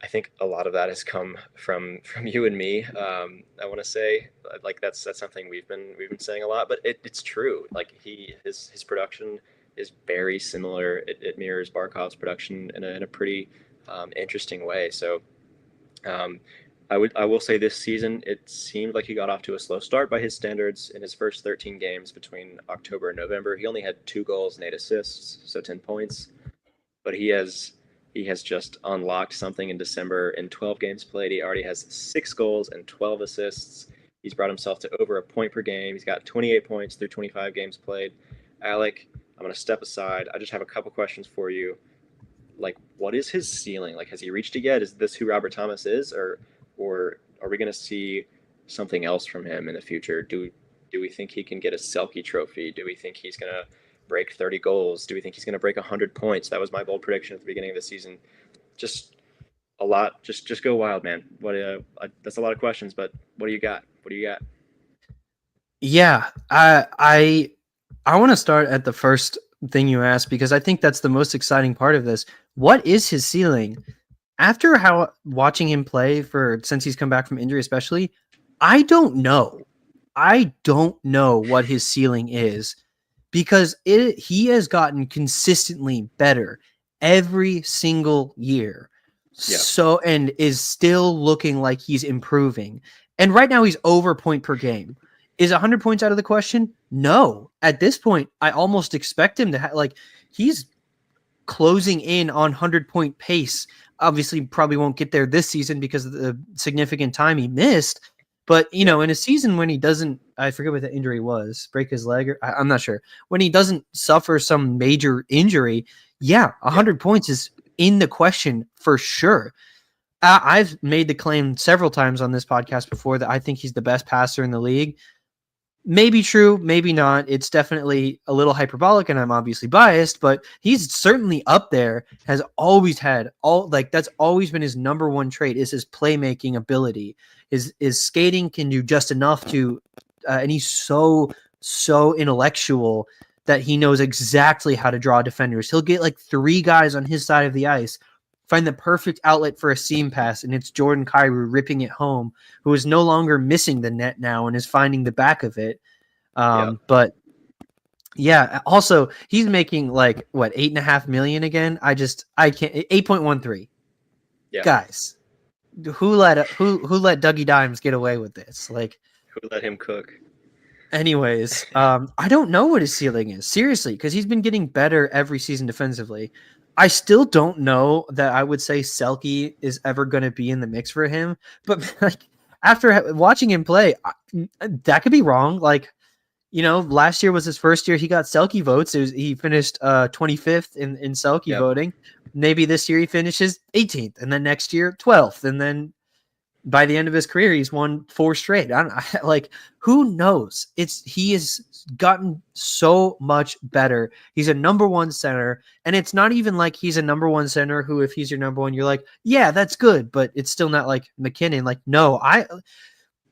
I think a lot of that has come from you and me. I want to say like that's something we've been saying a lot, but it's true. Like his production is very similar. It mirrors Barkov's production in a pretty interesting way. So I will say this season it seemed like he got off to a slow start by his standards. In his first 13 games between October and November, he only had 2 goals and 8 assists, so 10 points. But he has just unlocked something in December. In 12 games played, he already has 6 goals and 12 assists. He's brought himself to over a point per game. He's got 28 points through 25 games played. Alec, I'm going to step aside. I just have a couple questions for you. Like, what is his ceiling? Like, has he reached it yet? Is this who Robert Thomas is, or are we going to see something else from him in the future? Do we think he can get a Selke trophy? Do we think he's going to break 30 goals? Do we think he's going to break 100 points? That was my bold prediction at the beginning of the season. Just a lot. Just go wild, man. That's a lot of questions, but what do you got? What do you got? Yeah, I want to start at the first thing you asked because I think that's the most exciting part of this. What is his ceiling? After how watching him play since he's come back from injury, especially, I don't know. I don't know what his ceiling is because he has gotten consistently better every single year. Yeah. So, and is still looking like he's improving. And right now he's over point per game. Is 100 points out of the question? No. At this point, I almost expect him to he's closing in on 100-point pace. Obviously, probably won't get there this season because of the significant time he missed. But, you know, in a season when he doesn't, I forget what the injury was, break his leg, or I'm not sure. When he doesn't suffer some major injury, 100 points is in the question for sure. I've made the claim several times on this podcast before that I think he's the best passer in the league. Maybe true, maybe not. It's definitely a little hyperbolic, and I'm obviously biased, but he's certainly up there. Has always had that's always been his number one trait is his playmaking ability. His skating can do just enough to, and he's so intellectual that he knows exactly how to draw defenders. He'll get like 3 guys on his side of the ice, find the perfect outlet for a seam pass, and it's Jordan Kyrou ripping it home, who is no longer missing the net now and is finding the back of it. But yeah, also he's making like what, $8.5 million again. I can't. 8.13. Yeah. Guys, who let Dougie Dimes get away with this? Like, who let him cook? Anyways, I don't know what his ceiling is, seriously, because he's been getting better every season defensively. I still don't know that I would say Selke is ever going to be in the mix for him, but like after watching him play, that could be wrong. Like, last year was his first year he got Selke votes. He finished 25th in Selke Yep. voting. Maybe this year he finishes 18th, and then next year 12th, and then by the end of his career he's won 4 straight. Like, who knows? He has gotten so much better. He's a number 1 center, and it's not even like he's a number 1 center who, if he's your number 1, you're like, yeah, that's good, but it's still not like McKinnon. Like, no,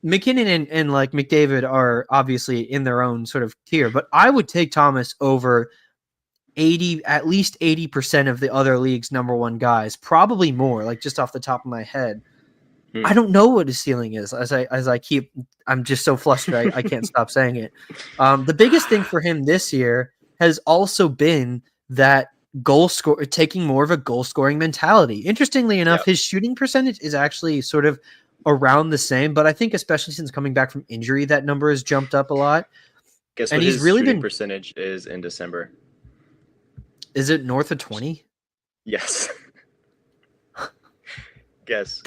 McKinnon and like McDavid are obviously in their own sort of tier, but I would take Thomas over at least 80% of the other league's number 1 guys, probably more, like just off the top of my head. I don't know what his ceiling is. I'm just so flustered. I can't stop saying it. The biggest thing for him this year has also been that taking more of a goal scoring mentality. Interestingly enough, his shooting percentage is actually sort of around the same, but I think especially since coming back from injury, that number has jumped up a lot. Guess what his shooting percentage is in December? Is it north of 20? Yes. Guess.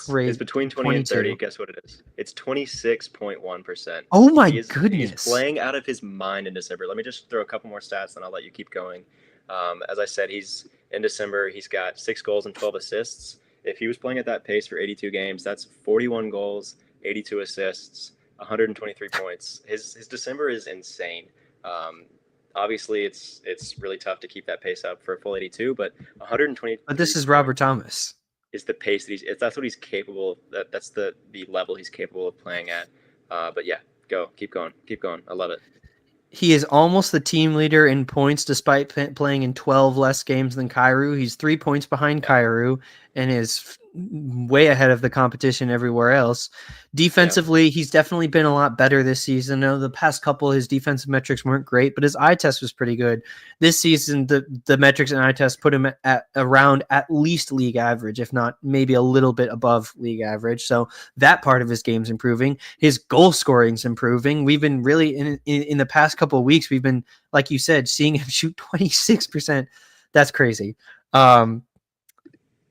Crazy. It's between 20 and 30. Guess what it is? It's 26.1%. Oh my goodness. He's playing out of his mind in December. Let me just throw a couple more stats, and I'll let you keep going. As I said, he's in December. He's got 6 goals and 12 assists. If he was playing at that pace for 82 games, that's 41 goals, 82 assists, 123 points. His December is insane. Obviously, it's really tough to keep that pace up for a full 82, but 120. But this is Robert Thomas. Is the pace that that's what he's capable of. That's the level he's capable of playing at. But yeah, keep going. I love it. He is almost the team leader in points despite playing in 12 less games than Kyrou. He's 3 points behind Kyrou and is way ahead of the competition everywhere else. Defensively, he's definitely been a lot better this season. I know the past couple, his defensive metrics weren't great, but his eye test was pretty good. This season, the metrics and eye test put him at around at least league average, if not maybe a little bit above league average. So that part of his game's improving. His goal scoring's improving. We've been really in the past couple of weeks, we've been, like you said, seeing him shoot 26%. That's crazy.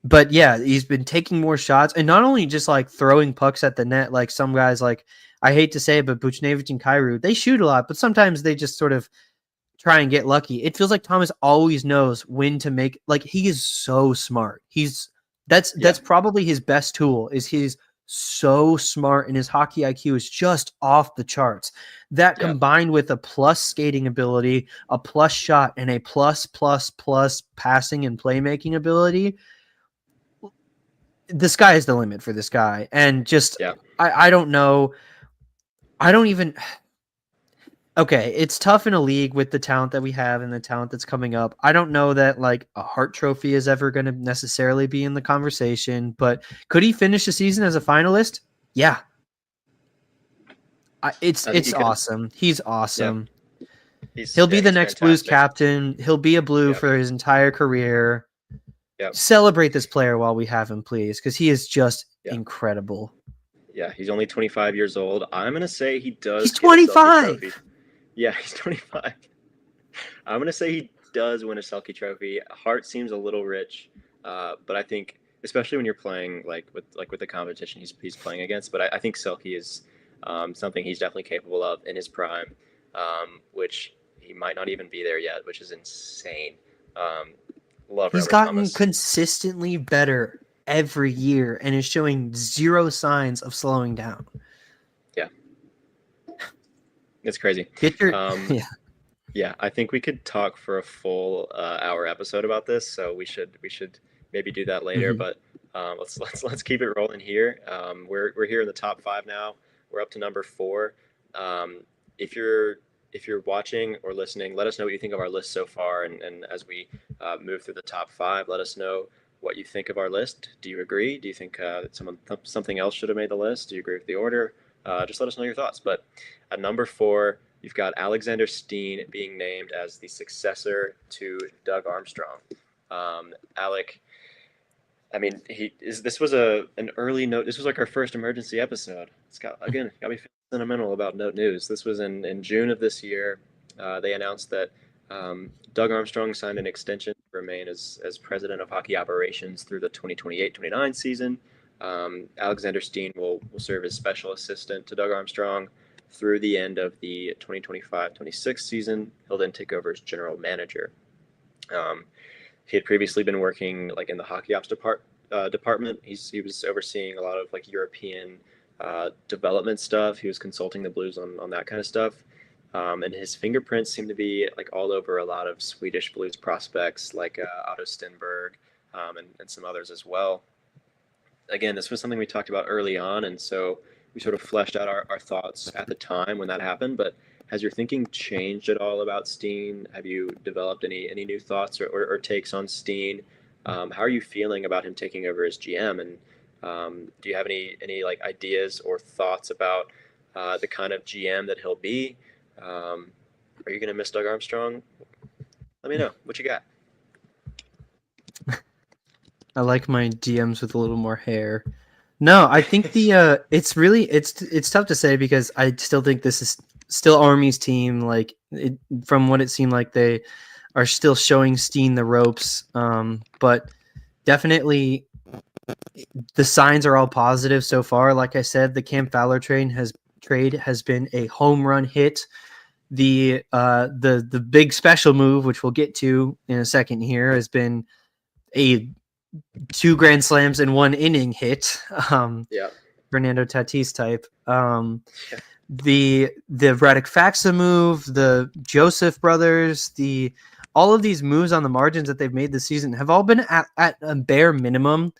But yeah, he's been taking more shots, and not only just like throwing pucks at the net, like some guys, like, I hate to say it, but Buchnevich and Kyrou, they shoot a lot, but sometimes they just sort of try and get lucky. It feels like Thomas always knows when to make, like, he is so smart. That's probably his best tool, is he's so smart, and his hockey IQ is just off the charts. That combined with a plus skating ability, a plus shot, and a plus passing and playmaking ability, the sky is the limit for this guy. And just, I don't know. I don't even. Okay, it's tough in a league with the talent that we have and the talent that's coming up. I don't know that like a Hart Trophy is ever going to necessarily be in the conversation, but could he finish the season as a finalist? Yeah. It's awesome. He's awesome. Yeah. He'll be the next fantastic Blues captain. He'll be a Blue for his entire career. Celebrate this player while we have him, please, because he is just incredible. Yeah, he's only 25 years old. I'm going to say he does. He's 25. Yeah, he's 25. I'm going to say he does win a Selke Trophy. Hart seems a little rich, but I think, especially when you're playing with the competition he's playing against, but I think Selke is something he's definitely capable of in his prime, which he might not even be there yet, which is insane. He's gotten consistently better every year and is showing zero signs of slowing down. Yeah. It's crazy. Yeah, I think we could talk for a full hour episode about this, so we should maybe do that later, but let's keep it rolling here. We're here in the top 5 now. We're up to number 4. If you're watching or listening, let us know what you think of our list so far. And as we move through the top 5, let us know what you think of our list. Do you agree? Do you think something else should have made the list? Do you agree with the order? Just let us know your thoughts. But at number 4, you've got Alexander Steen being named as the successor to Doug Armstrong. Alec, I mean, this was an early note. This was like our first emergency episode. It's got me feeling sentimental about Note News. This was in June of this year. They announced that Doug Armstrong signed an extension to remain as president of hockey operations through the 2028-29 season. Alexander Steen will serve as special assistant to Doug Armstrong through the end of the 2025-26 season. He'll then take over as general manager. He had previously been working like in the hockey ops department. He was overseeing a lot of like European development stuff. He was consulting the Blues on that kind of stuff. And his fingerprints seem to be like all over a lot of Swedish Blues prospects like Otto Stenberg and some others as well. Again, this was something we talked about early on, and so we sort of fleshed out our thoughts at the time when that happened. But has your thinking changed at all about Steen? Have you developed any new thoughts or takes on Steen? How are you feeling about him taking over as GM? And do you have any like ideas or thoughts about the kind of GM that he'll be? Are you going to miss Doug Armstrong? Let me know what you got. I like my GMs with a little more hair. No, I think the it's tough to say because I still think this is still Army's team. Like from what it seemed like they are still showing Steen the ropes. But definitely the signs are all positive so far. Like I said, the Cam Fowler trade has been a home run hit. The big special move, which we'll get to in a second here, has been a 2 grand slams in 1 inning hit. Yeah. Fernando Tatis type. Yeah. The Radek Faxa move, the Joseph brothers, all of these moves on the margins that they've made this season have all been at a bare minimum,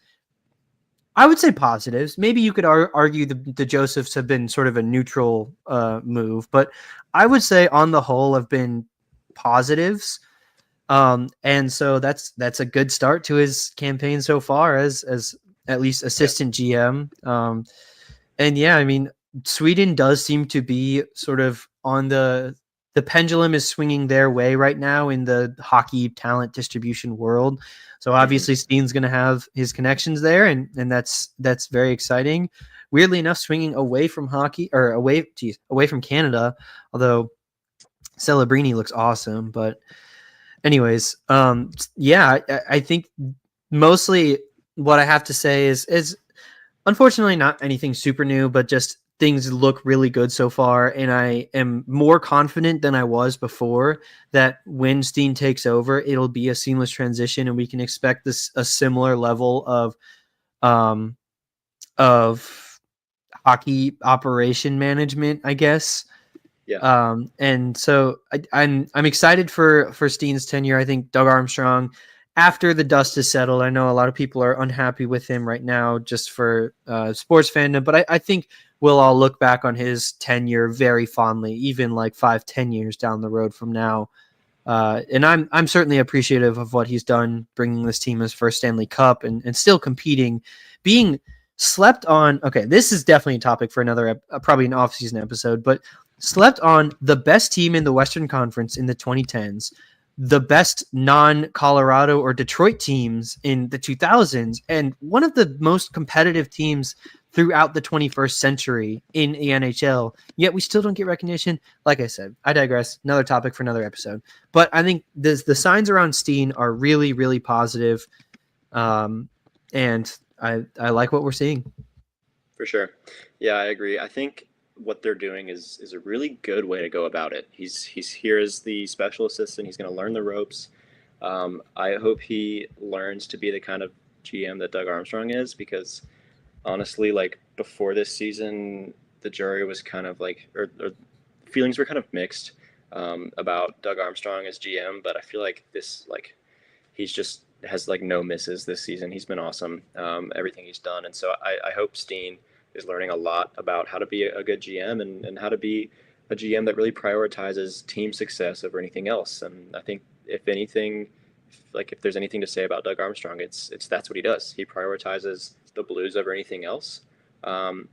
I would say, positives. Maybe you could argue the Josephs have been sort of a neutral move, but I would say on the whole have been positives. And so that's a good start to his campaign so far as at least assistant GM. And yeah, I mean, Sweden does seem to be sort of on the pendulum is swinging their way right now in the hockey talent distribution world. So obviously Steen's going to have his connections there, and that's very exciting. Weirdly enough, swinging away from hockey or away from Canada, although Celebrini looks awesome. But anyways, yeah, I think mostly what I have to say is unfortunately not anything super new, but just things look really good so far. And I am more confident than I was before that when Steen takes over, it'll be a seamless transition and we can expect a similar level of hockey operation management, I guess. Yeah. And so I'm excited for Steen's tenure. I think Doug Armstrong, after the dust is settled, I know a lot of people are unhappy with him right now just for sports fandom, but I think we'll all look back on his tenure very fondly, even like 5-10 years down the road from now. And I'm certainly appreciative of what he's done, bringing this team his first Stanley Cup and still competing, being slept on. Okay, this is definitely a topic for another, probably an off-season episode, but slept on the best team in the Western Conference in the 2010s, the best non-Colorado or Detroit teams in the 2000s, and one of the most competitive teams throughout the 21st century in the NHL, yet we still don't get recognition. Like I said, I digress. Another topic for another episode. But I think the signs around Steen are really, really positive. And I like what we're seeing. For sure. Yeah, I agree. I think what they're doing is a really good way to go about it. He's here as the special assistant. He's going to learn the ropes. I hope he learns to be the kind of GM that Doug Armstrong is, because honestly, like before this season, the jury was kind of like, or feelings were kind of mixed about Doug Armstrong as GM. But I feel like he's just has like no misses this season. He's been awesome, everything he's done. And so I hope Steen is learning a lot about how to be a good GM and how to be a GM that really prioritizes team success over anything else. And I think if anything, if there's anything to say about Doug Armstrong, it's that's what he does. He prioritizes the Blues over anything else. And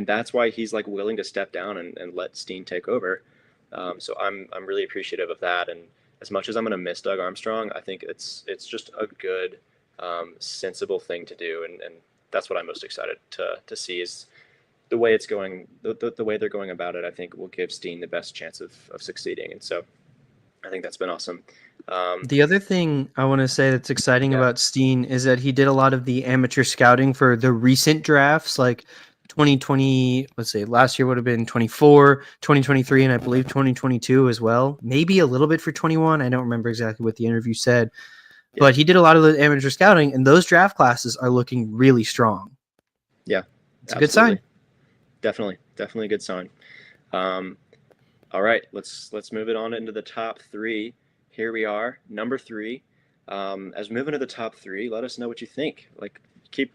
that's why he's like willing to step down and let Steen take over. So I'm really appreciative of that. And as much as I'm going to miss Doug Armstrong, I think it's just a good, sensible thing to do. And that's what I'm most excited to see is the way it's going, the way they're going about it. I think will give Steen the best chance of succeeding. And so I think that's been awesome. The other thing I want to say that's exciting Yeah, about Steen is that he did a lot of the amateur scouting for the recent drafts, like 2020, let's say last year would have been 24, 2023, and I believe 2022 as well. Maybe a little bit for 21. I don't remember exactly what the interview said, yeah, but he did a lot of the amateur scouting, and those draft classes are looking really strong. yeah, It's a good sign. absolutely. Definitely a good sign. Um, all right, let's move it on into the top three. Here we are, number three. As we move into the top three, let us know what you think. Like, keep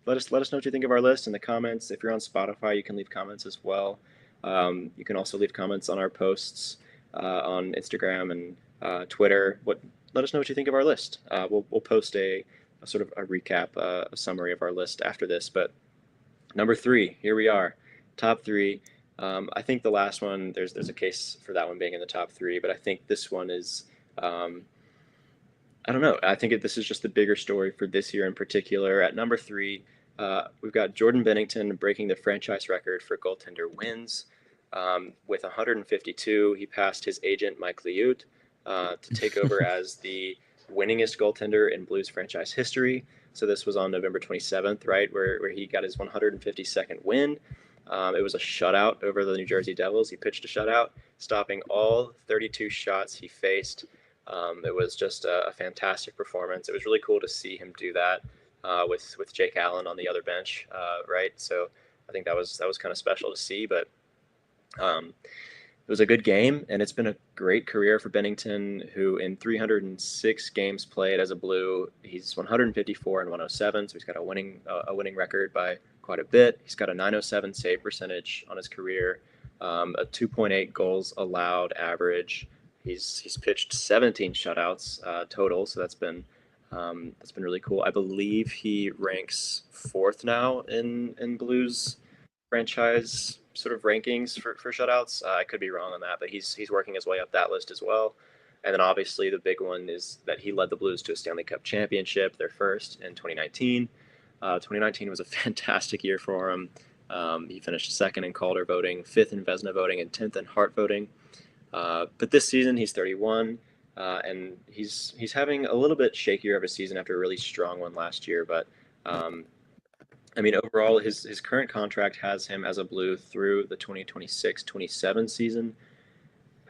let us know what you think of our list in the comments. If you're on Spotify, you can leave comments as well. You can also leave comments on our posts on Instagram and Twitter. Let us know what you think of our list. We'll post a sort of a recap, a summary of our list after this. But number three, here we are, top three. I think the last one, there's a case for that one being in the top three, but I think this one is, um, I don't know. I think this is just the bigger story for this year in particular. At number three, we've got Jordan Bennington breaking the franchise record for goaltender wins with 152. He passed his agent Mike Liut to take over as the winningest goaltender in Blues franchise history. So this was on November 27th, right, where he got his 152nd win. It was a shutout over the New Jersey Devils. He pitched a shutout, stopping all 32 shots he faced. It was just a fantastic performance. It was really cool to see him do that with Jake Allen on the other bench, right? So I think that was kind of special to see. But it was a good game, and it's been a great career for Bennington, who in 306 games played as a Blue, he's 154 and 107, so he's got a winning record by quite a bit. He's got a 907 save percentage on his career, a 2.8 goals allowed average. He's pitched 17 shutouts total, so that's been really cool. I believe he ranks fourth now in Blues franchise sort of rankings for shutouts. I could be wrong on that, but he's working his way up that list as well. And then obviously the big one is that he led the Blues to a Stanley Cup championship, their first in 2019. 2019 was a fantastic year for him. He finished second in Calder voting, fifth in Vezina voting, and 10th in Hart voting. But this season he's 31, and he's having a little bit shakier of a season after a really strong one last year. But I mean, overall, his current contract has him as a Blue through the 2026-27 season.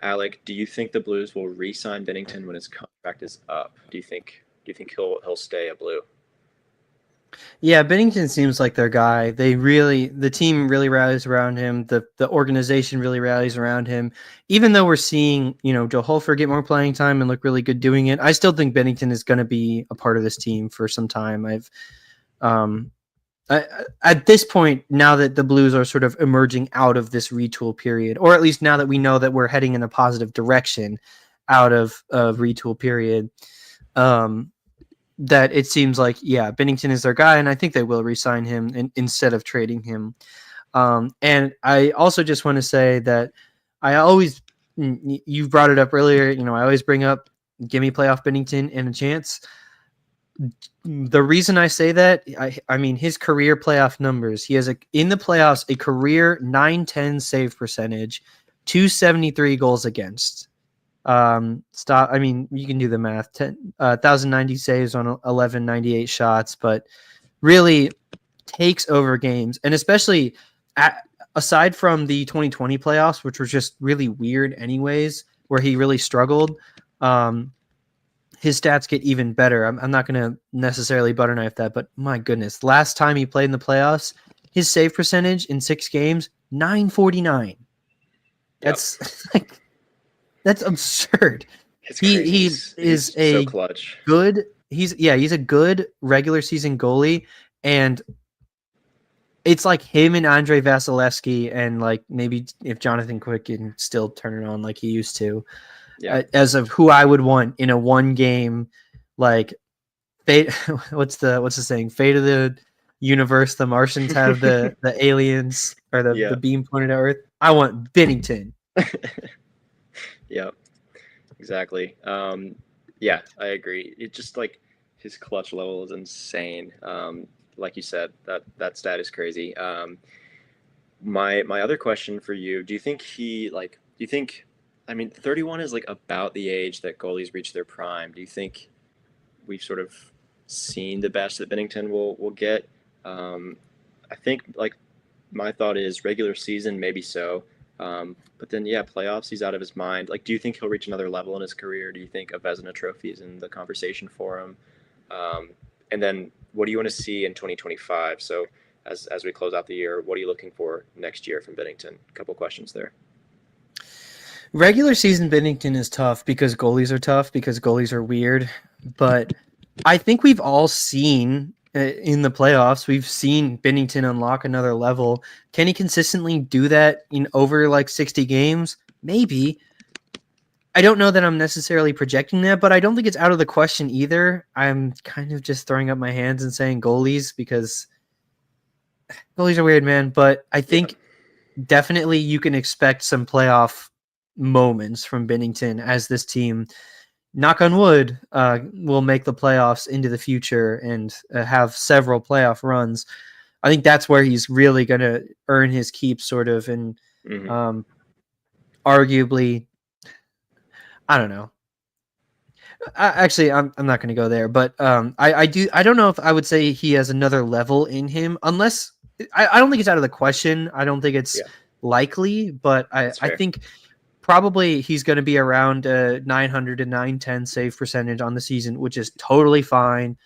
Alec, do you think the Blues will re-sign Bennington when his contract is up? Do you think he'll stay a Blue? Yeah, Bennington seems like their guy. The team really rallies around him. The organization really rallies around him. Even though we're seeing, Joe Holfer get more playing time and look really good doing it, I still think Bennington is going to be a part of this team for some time. Um, at this point, now that the Blues are sort of emerging out of this retool period, or at least now that we know that we're heading in a positive direction out of a retool period, that it seems like, yeah, Bennington is their guy, and I think they will re-sign him instead of trading him. And I also just want to say that I always, you brought it up earlier, I always bring up, give me playoff Bennington and a chance. The reason I say that, I mean, his career playoff numbers, he has in the playoffs, a career 910 save percentage, 273 goals against. I mean, you can do the math. 1,090 saves on 1,198 shots, but really takes over games, and especially aside from the 2020 playoffs, which were just really weird, anyways, where he really struggled. His stats get even better. I'm not going to necessarily butter knife that, but my goodness, last time he played in the playoffs, his save percentage in 6 games, 949. That's like. That's absurd. It's He crazy. he He's is so a clutch. good. He's a good regular season goalie, and it's like him and Andre Vasilevsky, and like maybe if Jonathan Quick can still turn it on like he used to, Yeah. as of who I would want in a one game, like fate. What's the saying? Fate of the universe. The Martians have the aliens or the Yeah. beam pointed at Earth. I want Bennington. Yeah. Exactly. Yeah, I agree. It just like his clutch level is insane. Like you said, that stat is crazy. My other question for you: Do you think I mean, 31 is like about the age that goalies reach their prime. Do you think we've sort of seen the best that Bennington will get? Um, I think like my thought is regular season, maybe so. But then, yeah, playoffs, he's out of his mind. Like, do you think he'll reach another level in his career? Do you think a Vezina Trophy is in the conversation for him? Um, and then, what do you want to see in 2025? So, as we close out the year, what are you looking for next year from Bennington? A couple questions there. Regular season Bennington is tough because goalies are weird. But I think we've all seen in the playoffs, we've seen Bennington unlock another level. Can he consistently do that in over like 60 games? Maybe. I don't know that I'm necessarily projecting that, but I don't think it's out of the question either. I'm kind of just throwing up my hands and saying goalies because goalies are weird, man. But I Yeah. think definitely you can expect some playoff moments from Bennington as this team, knock on wood, will make the playoffs into the future and have several playoff runs. I think that's where he's really going to earn his keep, sort of, and Hmm. um, arguably, I don't know. Actually, I'm not going to go there, but I don't know if I would say he has another level in him, unless I don't think it's out of the question. I don't think it's Yeah, likely, but that's I fair. think probably he's going to be around 900 to 910 save percentage on the season, which is totally fine.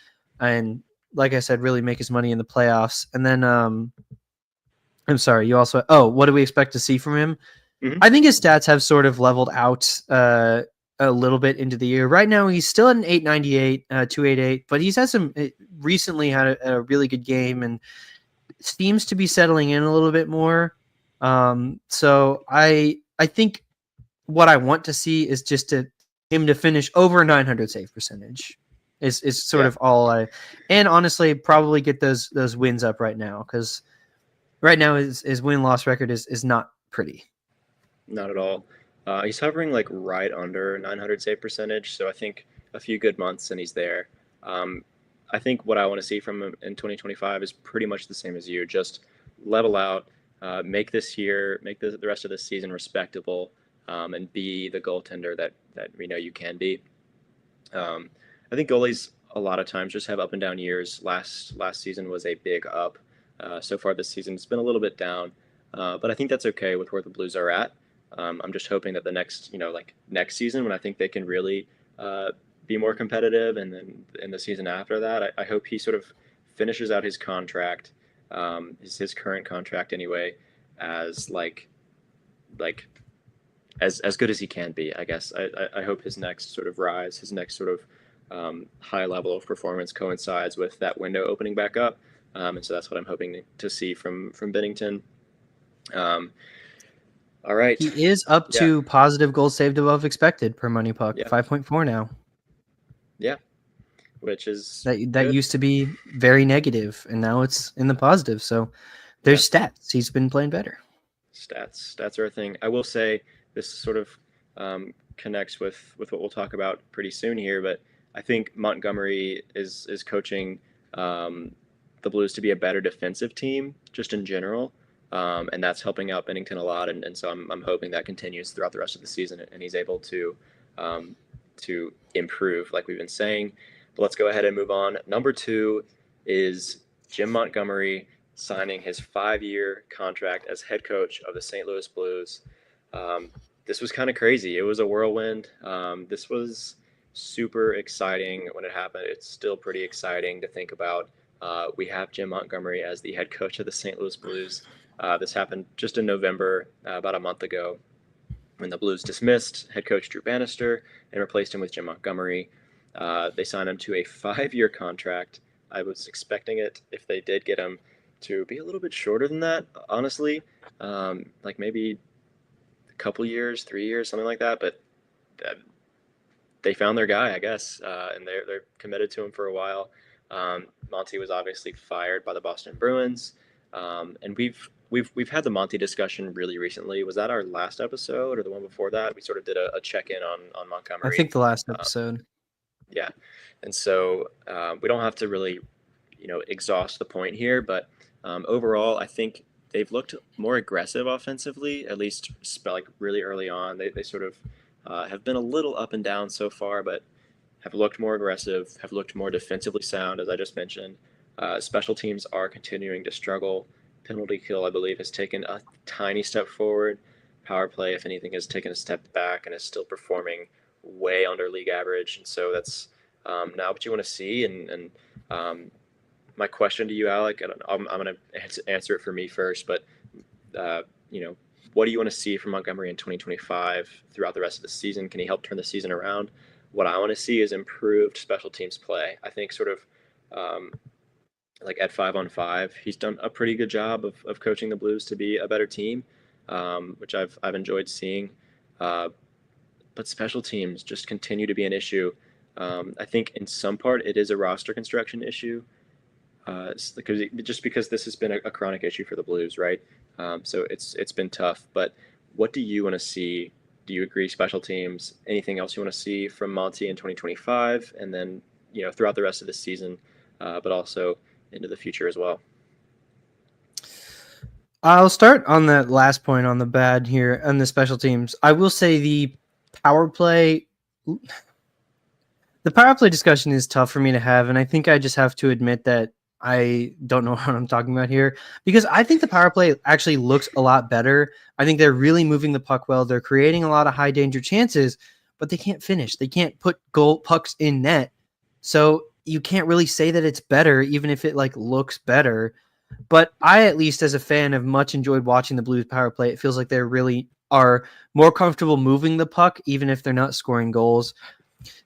And like I said, really make his money in the playoffs. And then I'm sorry, you also, oh, what do we expect to see from him? Hmm. I think his stats have sort of leveled out a little bit into the year. Right now, he's still at an 898, 288, but he's had some recently had a really good game and seems to be settling in a little bit more. So I think what I want to see is just him to finish over 900 save percentage. Is sort Yeah, of all I, and honestly probably get those wins up right now because right now his win loss record is not pretty. not at all. He's hovering like right under 900 save percentage, so I think a few good months and he's there. Um, I think what I want to see from him in 2025 is pretty much the same as you. Just level out, make this year, make the rest of this season respectable, and be the goaltender that we know you can be. Um, I think goalies a lot of times just have up and down years. Last season was a big up. So far this season it's been a little bit down, but I think that's okay with where the Blues are at. I'm just hoping that the next, like next season when I think they can really uh, be more competitive, and then in the season after that, I hope he sort of finishes out his contract, his current contract anyway, as like as good as he can be. I guess I hope his next sort of rise, his next sort of high level of performance coincides with that window opening back up, and so that's what I'm hoping to see from Bennington. Um, all right, He is up yeah, to positive goals saved above expected per Money Puck, yeah, 5.4 now. yeah, which is That good. used to be very negative, and now it's in the positive. So Yeah, there's stats. He's been playing better. stats are a thing. I will say this sort of connects with what we'll talk about pretty soon here, but I think Montgomery is coaching um, the Blues to be a better defensive team just in general, and that's helping out Bennington a lot, and so I'm hoping that continues throughout the rest of the season, and he's able um, to improve like we've been saying. But let's go ahead and move on. Number two is Jim Montgomery signing his 5-year contract as head coach of the St. Louis Blues. Um, this was kind of crazy. It was a whirlwind. This was super exciting when it happened. It's still pretty exciting to think about. We have Jim Montgomery as the head coach of the St. Louis Blues. This happened just in November, about a month ago, when the Blues dismissed head coach Drew Bannister and replaced him with Jim Montgomery. They signed him to a 5-year contract. I was expecting it, if they did get him, to be a little bit shorter than that, honestly. Like maybe a couple years, 3 years, something like that. But uh, they found their guy, I guess, and they're committed to him for a while. Monty was obviously fired by the Boston Bruins, and we've had the Monty discussion really recently. Was that our last episode or the one before that? We sort of did a check in on I Montgomery. think the last Um, episode. yeah, and so we don't have to really exhaust the point here, but overall, I think they've looked more aggressive offensively, at least like really early on. They sort of have been a little up and down so far, but have looked more aggressive, have looked more defensively sound, as I just mentioned. Special teams are continuing to struggle. Penalty kill, I believe, has taken a tiny step forward. Power play, if anything, has taken a step back and is still performing way under league average. And so that's not what you want to see. And my question to you, Alec, and I'm going to answer it for me first, but you know, what do you want to see from Montgomery in 2025 throughout the rest of the season? Can he help turn the season around? What I want to see is improved special teams play. I think sort of like at 5-on-5, he's done a pretty good job of coaching the Blues to be a better team, which I've enjoyed seeing. But special teams just continue to be an issue. I think in some part it is a roster construction issue, because this has been a chronic issue for the Blues, right? So it's been tough. But what do you want to see? Do you agree special teams? Anything else you want to see from Monty in 2025, and then throughout the rest of the season, but also into the future as well? I'll start on that last point on the bad here on the special teams. I will say the power play discussion is tough for me to have, and I think I just have to admit that I don't know what I'm talking about here, because I think the power play actually looks a lot better. I think they're really moving the puck well. They're creating a lot of high danger chances, but they can't finish. They can't put goal pucks in net. So you can't really say that it's better, even if it looks better. But I, at least as a fan, have much enjoyed watching the Blues power play. It feels like they really are more comfortable moving the puck, even if they're not scoring goals.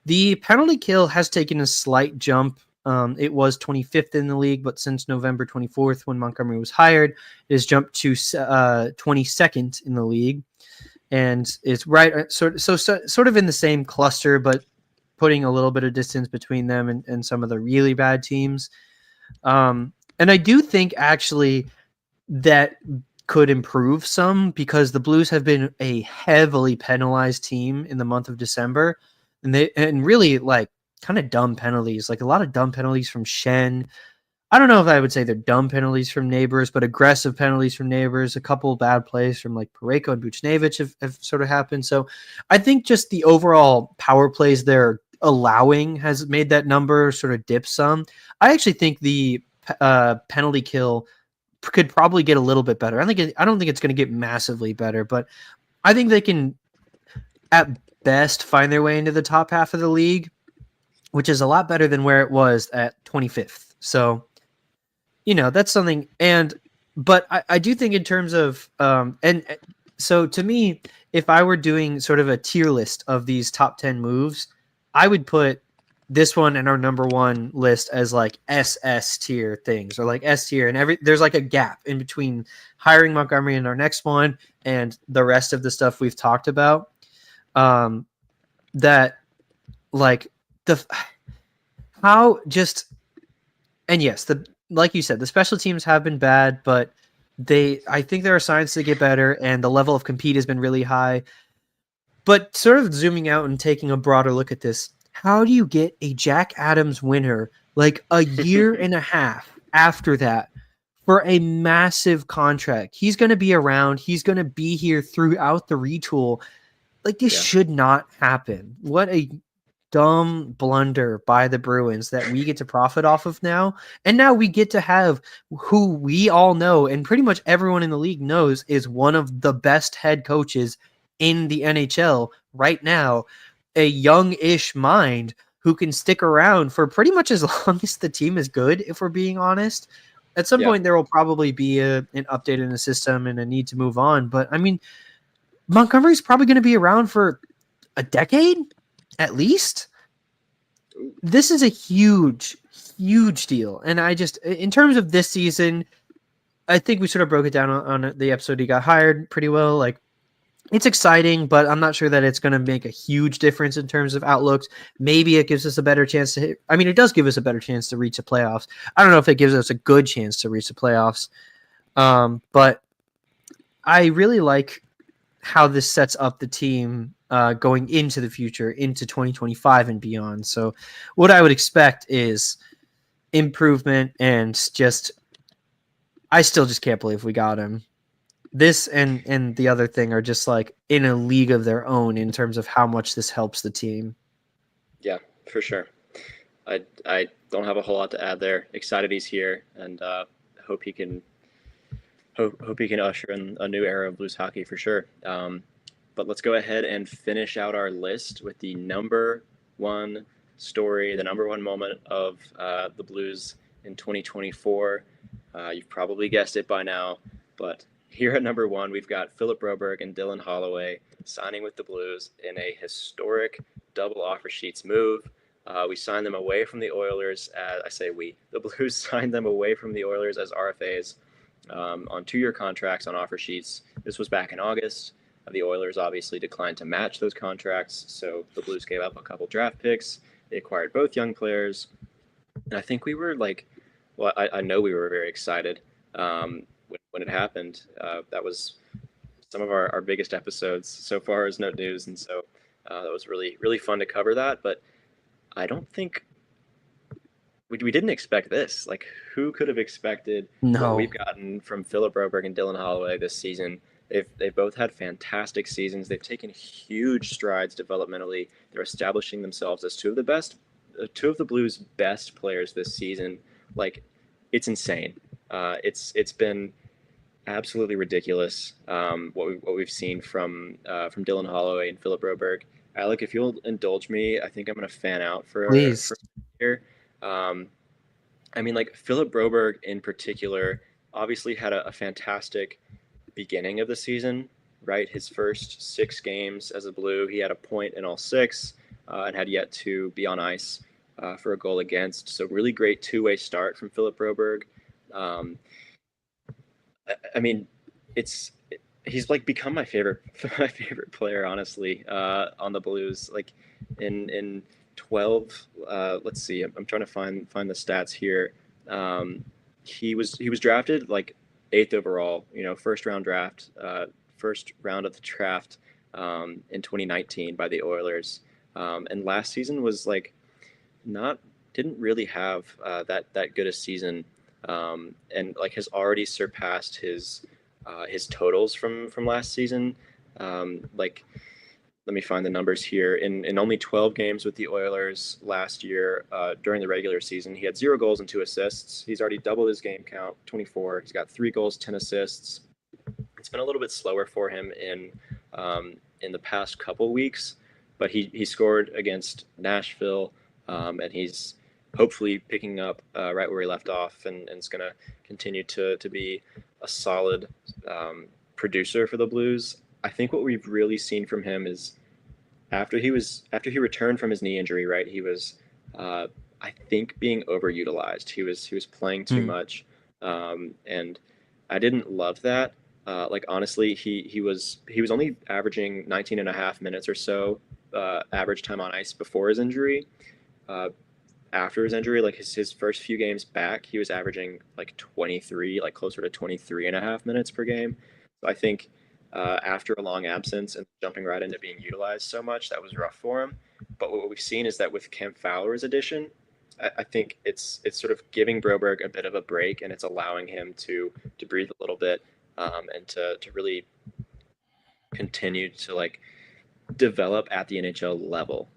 The penalty kill has taken a slight jump. It was 25th in the league, but since November 24th, when Montgomery was hired, it has jumped to 22nd in the league, and it's right sort of in the same cluster, but putting a little bit of distance between them and some of the really bad teams. And I do think actually that could improve some, because the Blues have been a heavily penalized team in the month of December, and really kind of dumb penalties, a lot of dumb penalties from Schenn. I don't know if I would say they're dumb penalties from Neighbors, but aggressive penalties from Neighbors. A couple of bad plays from Parayko and Buchnevich have sort of happened. So I think just the overall power plays they're allowing has made that number sort of dip some. I actually think the penalty kill could probably get a little bit better. I don't think it's going to get massively better, but I think they can at best find their way into the top half of the league, which is a lot better than where it was at 25th. So, that's something. But I do think in terms of, so to me, if I were doing sort of a tier list of these top 10 moves, I would put this one in our number one list as SS tier things, or S tier, and there's a gap in between hiring Montgomery and our next one and the rest of the stuff we've talked about. That like you said, the special teams have been bad, but I think there are signs to get better, and the level of compete has been really high. But sort of zooming out and taking a broader look at this, how do you get a Jack Adams winner a year and a half after that for a massive contract? He's going to be around. He's going to be here throughout the retool. This should not happen. What a dumb blunder by the Bruins that we get to profit off of now. And now we get to have who we all know, and pretty much everyone in the league knows, is one of the best head coaches in the NHL right now, a young-ish mind who can stick around for pretty much as long as the team is good, if we're being honest. At some point, there will probably be an update in the system and a need to move on. But, Montgomery's probably going to be around for a decade, at least. This is a huge, huge deal. And in terms of this season, I think we sort of broke it down on the episode he got hired pretty well. It's exciting, but I'm not sure that it's going to make a huge difference in terms of outlooks. Maybe it gives us a better chance to it does give us a better chance to reach the playoffs. I don't know if it gives us a good chance to reach the playoffs. But I really like how this sets up the team going into the future, into 2025 and beyond. So what I would expect is improvement, and just I still just can't believe we got him. This and the other thing are just like in a league of their own in terms of how much this helps the team. Yeah, for sure. I don't have a whole lot to add there. Excited he's here, and hope he can hope he can usher in a new era of Blues hockey for sure. But let's go ahead and finish out our list with the number one story, the number one moment of the Blues in 2024. You've probably guessed it by now, but here at number one, we've got Philip Broberg and Dylan Holloway signing with the Blues in a historic double offer sheets move. We signed them away from the Oilers. I say we. The Blues signed them away from the Oilers as RFAs on 2-year contracts on offer sheets. This was back in August. The Oilers obviously declined to match those contracts, so the Blues gave up a couple draft picks. They acquired both young players, and I think we were like, well, I know we were very excited when it happened. That was some of our biggest episodes so far as Note News, and so that was really, really fun to cover that. But I don't think we didn't expect this. Like, who could have expected what we've gotten from Philip Broberg and Dylan Holloway this season? They've both had fantastic seasons. They've taken huge strides developmentally. They're establishing themselves as two of the Blues' best players this season. Like, it's insane. It's been absolutely ridiculous what we've seen from Dylan Holloway and Philip Broberg. Alec, if you'll indulge me, I think I'm going to fan out for here. I mean, like Philip Broberg in particular, obviously had a fantastic beginning of the season, right? His first 6 games as a Blue, he had a point in all 6 and had yet to be on ice for a goal against. So really great two-way start from Philip Broberg. I mean, he's like become my favorite player, honestly, on the Blues. Like in 12, let's see, I'm trying to find the stats here. He was drafted like 8th overall, first round draft, first round of the draft in 2019 by the Oilers. And last season was like didn't really have that good a season, and like has already surpassed his totals from last season. Like, let me find the numbers here. In only 12 games with the Oilers last year, during the regular season, he had 0 goals and 2 assists. He's already doubled his game count, 24. He's got 3 goals, 10 assists. It's been a little bit slower for him in the past couple weeks, but he scored against Nashville, and he's hopefully picking up right where he left off, and is going to continue to be a solid producer for the Blues. I think what we've really seen from him is after he returned from his knee injury, right? He was, I think, being overutilized. He was playing too much, and I didn't love that. Like, honestly, he was only averaging 19 and a half minutes or so average time on ice before his injury. After his injury, like his first few games back, he was averaging like 23, like closer to 23 and a half minutes per game. So I think after a long absence and jumping right into being utilized so much, that was rough for him. But what we've seen is that with Cam Fowler's addition, I think it's sort of giving Broberg a bit of a break, and it's allowing him to breathe a little bit, and to really continue to like develop at the NHL level,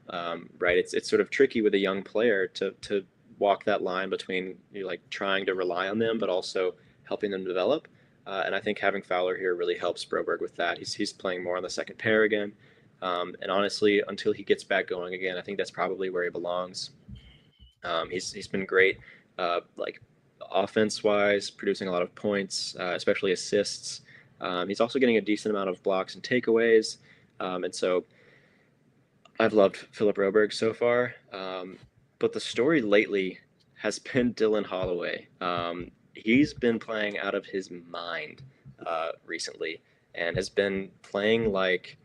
right? It's sort of tricky with a young player to walk that line between like trying to rely on them, but also helping them develop. And I think having Fowler here really helps Broberg with that. He's playing more on the second pair again, and honestly, until he gets back going again, I think that's probably where he belongs. He's been great, like offense wise, producing a lot of points, especially assists. He's also getting a decent amount of blocks and takeaways. And so I've loved Philip Broberg so far. But the story lately has been Dylan Holloway. He's been playing out of his mind recently, and has been playing like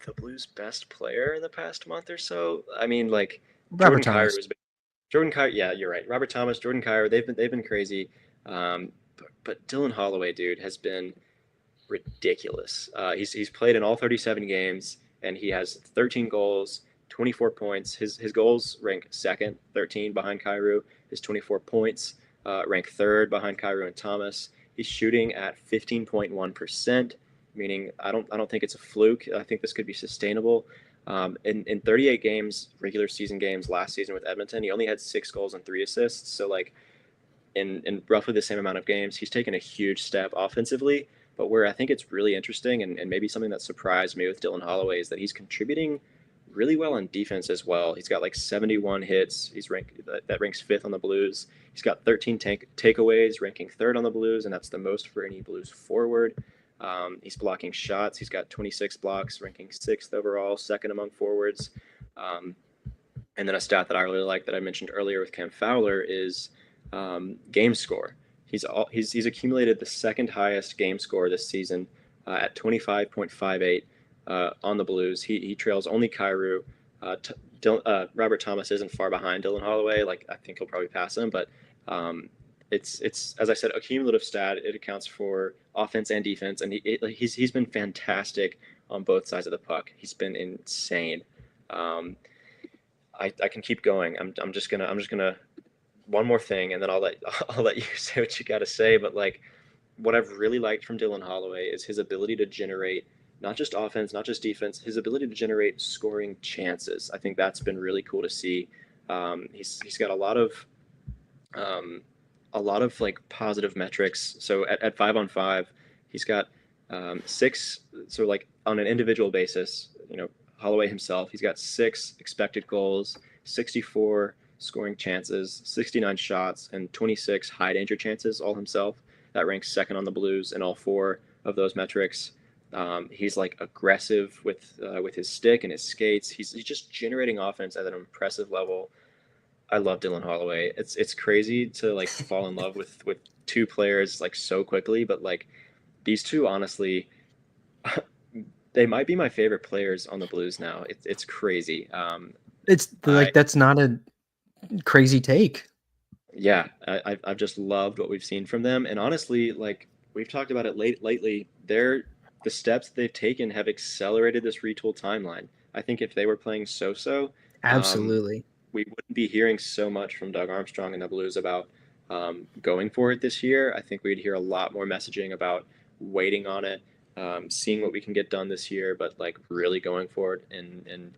the Blues' best player in the past month or so. I mean, like Robert Thomas. Jordan Kyrou, yeah, you're right. Robert Thomas, Jordan Kyrou, they've been crazy. But Dylan Holloway, dude, has been ridiculous. He's played in all 37 games, and he has 13 goals, 24 points. His goals rank second, 13 behind Kyrou. His 24 points ranked third behind Kyrou and Thomas. He's shooting at 15.1%, meaning I don't think it's a fluke. I think this could be sustainable. In 38 games, regular season games last season with Edmonton, he only had 6 goals and 3 assists. So like in roughly the same amount of games, he's taken a huge step offensively. But where I think it's really interesting and maybe something that surprised me with Dylan Holloway is that he's contributing really well on defense as well. He's got like 71 hits. He's ranked that ranks 5th on the Blues. He's got 13 takeaways, ranking 3rd on the Blues, and that's the most for any Blues forward. He's blocking shots. He's got 26 blocks, ranking 6th overall, 2nd among forwards. And then a stat that I really like that I mentioned earlier with Cam Fowler is game score. He's accumulated the 2nd highest game score this season at 25.58 on the Blues. He trails only Kyrou. Robert Thomas isn't far behind Dylan Holloway. Like I think he'll probably pass him, but it's as I said, a cumulative stat. It accounts for offense and defense, and he's been fantastic on both sides of the puck. He's been insane. I can keep going. I'm just gonna one more thing, and then I'll let you say what you got to say. But like, what I've really liked from Dylan Holloway is his ability to generate not just offense, not just defense, his ability to generate scoring chances. I think that's been really cool to see. He's got a lot of like positive metrics. So at 5-on-5, he's got 6. So like on an individual basis, Holloway himself, he's got 6 expected goals, 64 scoring chances, 69 shots, and 26 high danger chances all himself. That ranks 2nd on the Blues in all 4 of those metrics. He's like aggressive with his stick and his skates. He's just generating offense at an impressive level. I love Dylan Holloway. It's crazy to like fall in love with 2 players like so quickly, but like these 2 honestly, they might be my favorite players on the Blues now. It's crazy. That's not a crazy take. Yeah, I've just loved what we've seen from them, and honestly, like we've talked about it lately, the steps they've taken have accelerated this retool timeline. I think if they were playing so-so, absolutely, we wouldn't be hearing so much from Doug Armstrong and the Blues about going for it this year. I think we'd hear a lot more messaging about waiting on it, seeing what we can get done this year, but like really going for it in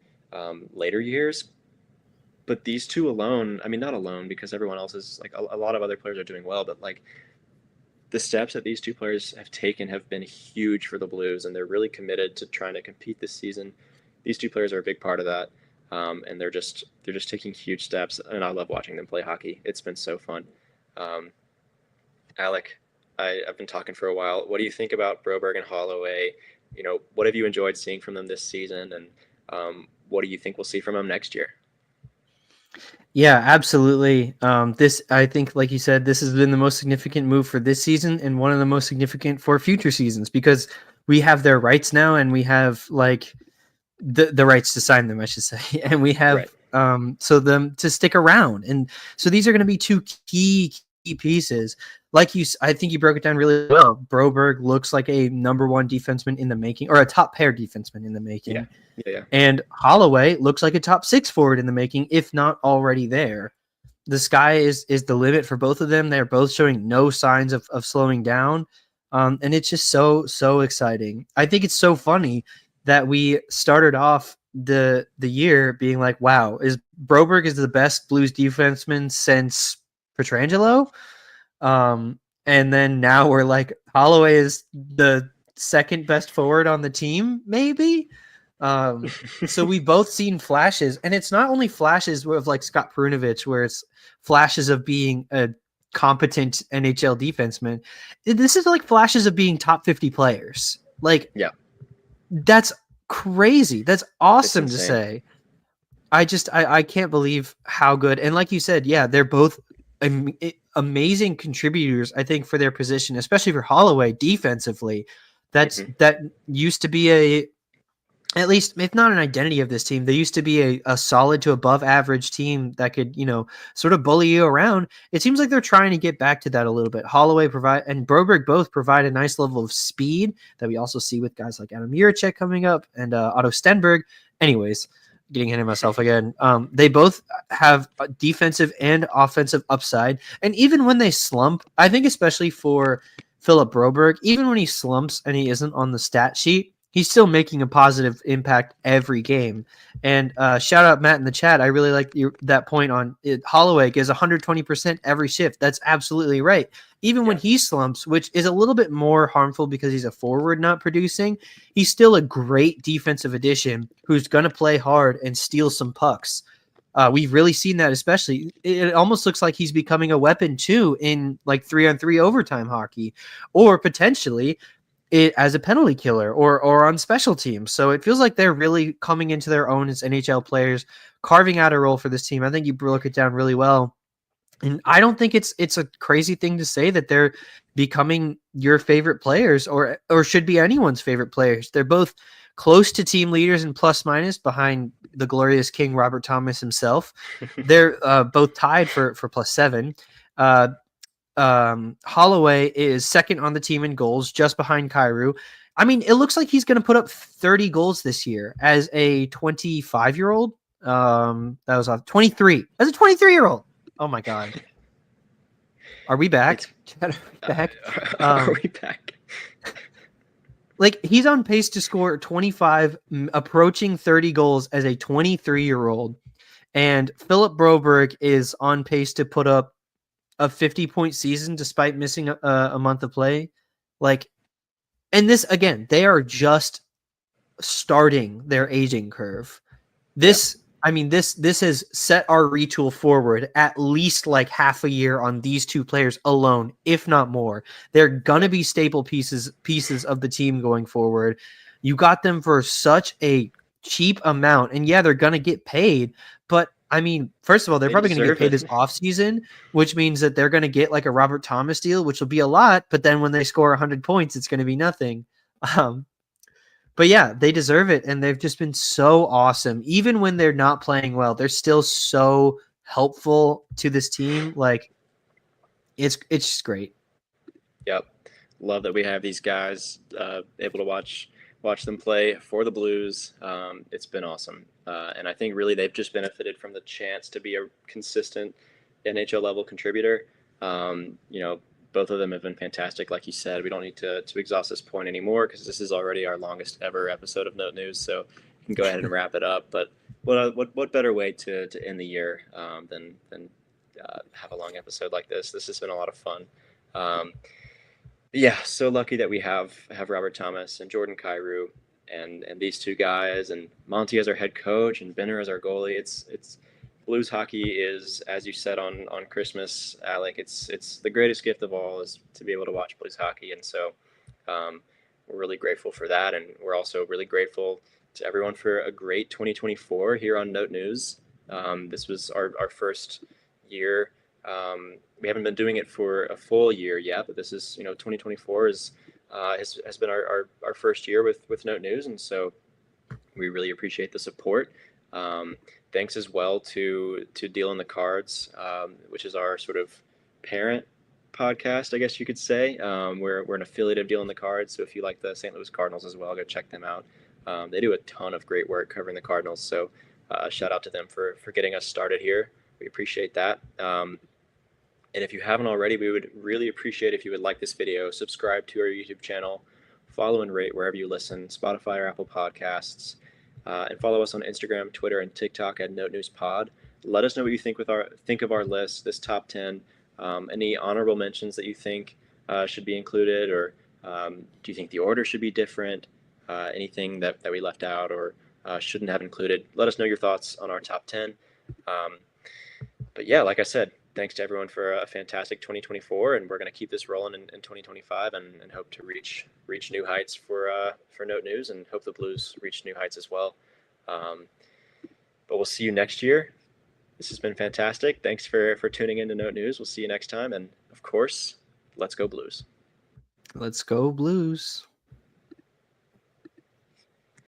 later years. But these 2 alone, I mean, not alone because everyone else is like a lot of other players are doing well, but like the steps that these 2 players have taken have been huge for the Blues, and they're really committed to trying to compete this season. These 2 players are a big part of that, and they're just taking huge steps, and I love watching them play hockey. It's been so fun. Alec, I've been talking for a while. What do you think about Broberg and Holloway? What have you enjoyed seeing from them this season, and what do you think we'll see from them next year? Yeah, absolutely. I think, like you said, this has been the most significant move for this season and one of the most significant for future seasons because we have their rights now and we have like the rights to sign them, I should say. And we have, so them to stick around. And so these are going to be 2 key pieces. I think you broke it down really well. Broberg looks like a number 1 defenseman in the making, or a top pair defenseman in the making. Yeah. And Holloway looks like a top 6 forward in the making, if not already there. The sky is the limit for both of them. They're both showing no signs of slowing down. And it's just so exciting. I think it's so funny that we started off the year being like, wow, Broberg is the best Blues defenseman since Pietrangelo? And then now we're like, Holloway is the 2nd best forward on the team, maybe. So we've both seen flashes, and it's not only flashes of like Scott Perunovich, where it's flashes of being a competent NHL defenseman. This is like flashes of being top 50 players. Like, yeah, that's crazy. That's awesome to say. I can't believe how good. And like you said, yeah, they're both amazing contributors, I think, for their position, especially for Holloway defensively. That used to be at least if not an identity of this team, they used to be a solid to above average team that could, sort of bully you around. It seems like they're trying to get back to that a little bit. Holloway and Broberg both provide a nice level of speed that we also see with guys like Adam Jiricek coming up and Otto Stenberg. Anyways, getting ahead of myself again. They both have a defensive and offensive upside, and even when they slump, I think especially for Philip Broberg, even when he slumps and he isn't on the stat sheet, he's still making a positive impact every game. And shout out Matt in the chat. I really like that point on it. Holloway is 120% every shift. That's absolutely right. Even when he slumps, which is a little bit more harmful because he's a forward not producing, he's still a great defensive addition who's going to play hard and steal some pucks. We've really seen that, especially. It almost looks like he's becoming a weapon too in like 3-on-3 overtime hockey, or potentially as a penalty killer or on special teams. So it feels like they're really coming into their own as NHL players, carving out a role for this team. I think you broke it down really well. And I don't think it's a crazy thing to say that they're becoming your favorite players or should be anyone's favorite players. They're both close to team leaders in plus minus behind the glorious King Robert Thomas himself. They're both tied for plus 7. Holloway is second on the team in goals, just behind Kyrou. I mean, it looks like he's going to put up 30 goals this year as a 25-year-old. That was 23. As a 23-year-old. Oh my God. Are we back? Are we back? Like, he's on pace to score 25, approaching 30 goals as a 23-year-old. And Philip Broberg is on pace to put up a 50-point season despite missing a month of play. Like, and this, again, they are just starting their aging curve. This has set our retool forward at least like half a year on these two players alone, if not more. They're gonna be staple pieces of the team going forward. You got them for such a cheap amount, and yeah, they're gonna get paid. But I mean, first of all, they're probably gonna get paid this offseason, which means that they're gonna get like a Robert Thomas deal, which will be a lot. But then when they score 100 points, it's gonna be nothing. But yeah, they deserve it, and they've just been so awesome. Even when they're not playing well, they're still so helpful to this team. Like, it's just great. Yep, love that we have these guys able to watch them play for the Blues. It's been awesome, and I think really they've just benefited from the chance to be a consistent NHL level contributor. Both of them have been fantastic. Like you said, we don't need to exhaust this point anymore because this is already our longest ever episode of Note News. So you can go ahead and wrap it up. But what better way to end the year than have a long episode like this? This has been a lot of fun. Yeah, so lucky that we have Robert Thomas and Jordan Kyrou and these two guys and Monty as our head coach and Benner as our goalie. It's Blues hockey is, as you said on Christmas, Alec, it's the greatest gift of all is to be able to watch Blues hockey. And so we're really grateful for that. And we're also really grateful to everyone for a great 2024 here on Note News. This was our first year. We haven't been doing it for a full year yet, but this is, 2024 has been our first year with Note News. And so we really appreciate the support. Thanks as well to Deal in the Cards, which is our sort of parent podcast, I guess you could say. We're an affiliate of Deal in the Cards, so if you like the St. Louis Cardinals as well, go check them out. They do a ton of great work covering the Cardinals, so shout out to them for getting us started here. We appreciate that. And if you haven't already, we would really appreciate if you would like this video, subscribe to our YouTube channel, follow and rate wherever you listen, Spotify or Apple Podcasts. And follow us on Instagram, Twitter, and TikTok at Note News Pod. Let us know what you think of our list, this top 10. Any honorable mentions that you think should be included, or do you think the order should be different? Anything that we left out or shouldn't have included? Let us know your thoughts on our top 10. But yeah, like I said, thanks to everyone for a fantastic 2024, and we're going to keep this rolling in 2025 and hope to reach new heights for Note News, and hope the Blues reach new heights as well. But we'll see you next year. This has been fantastic. Thanks for tuning in to Note News. We'll see you next time, and of course, let's go Blues. Let's go Blues.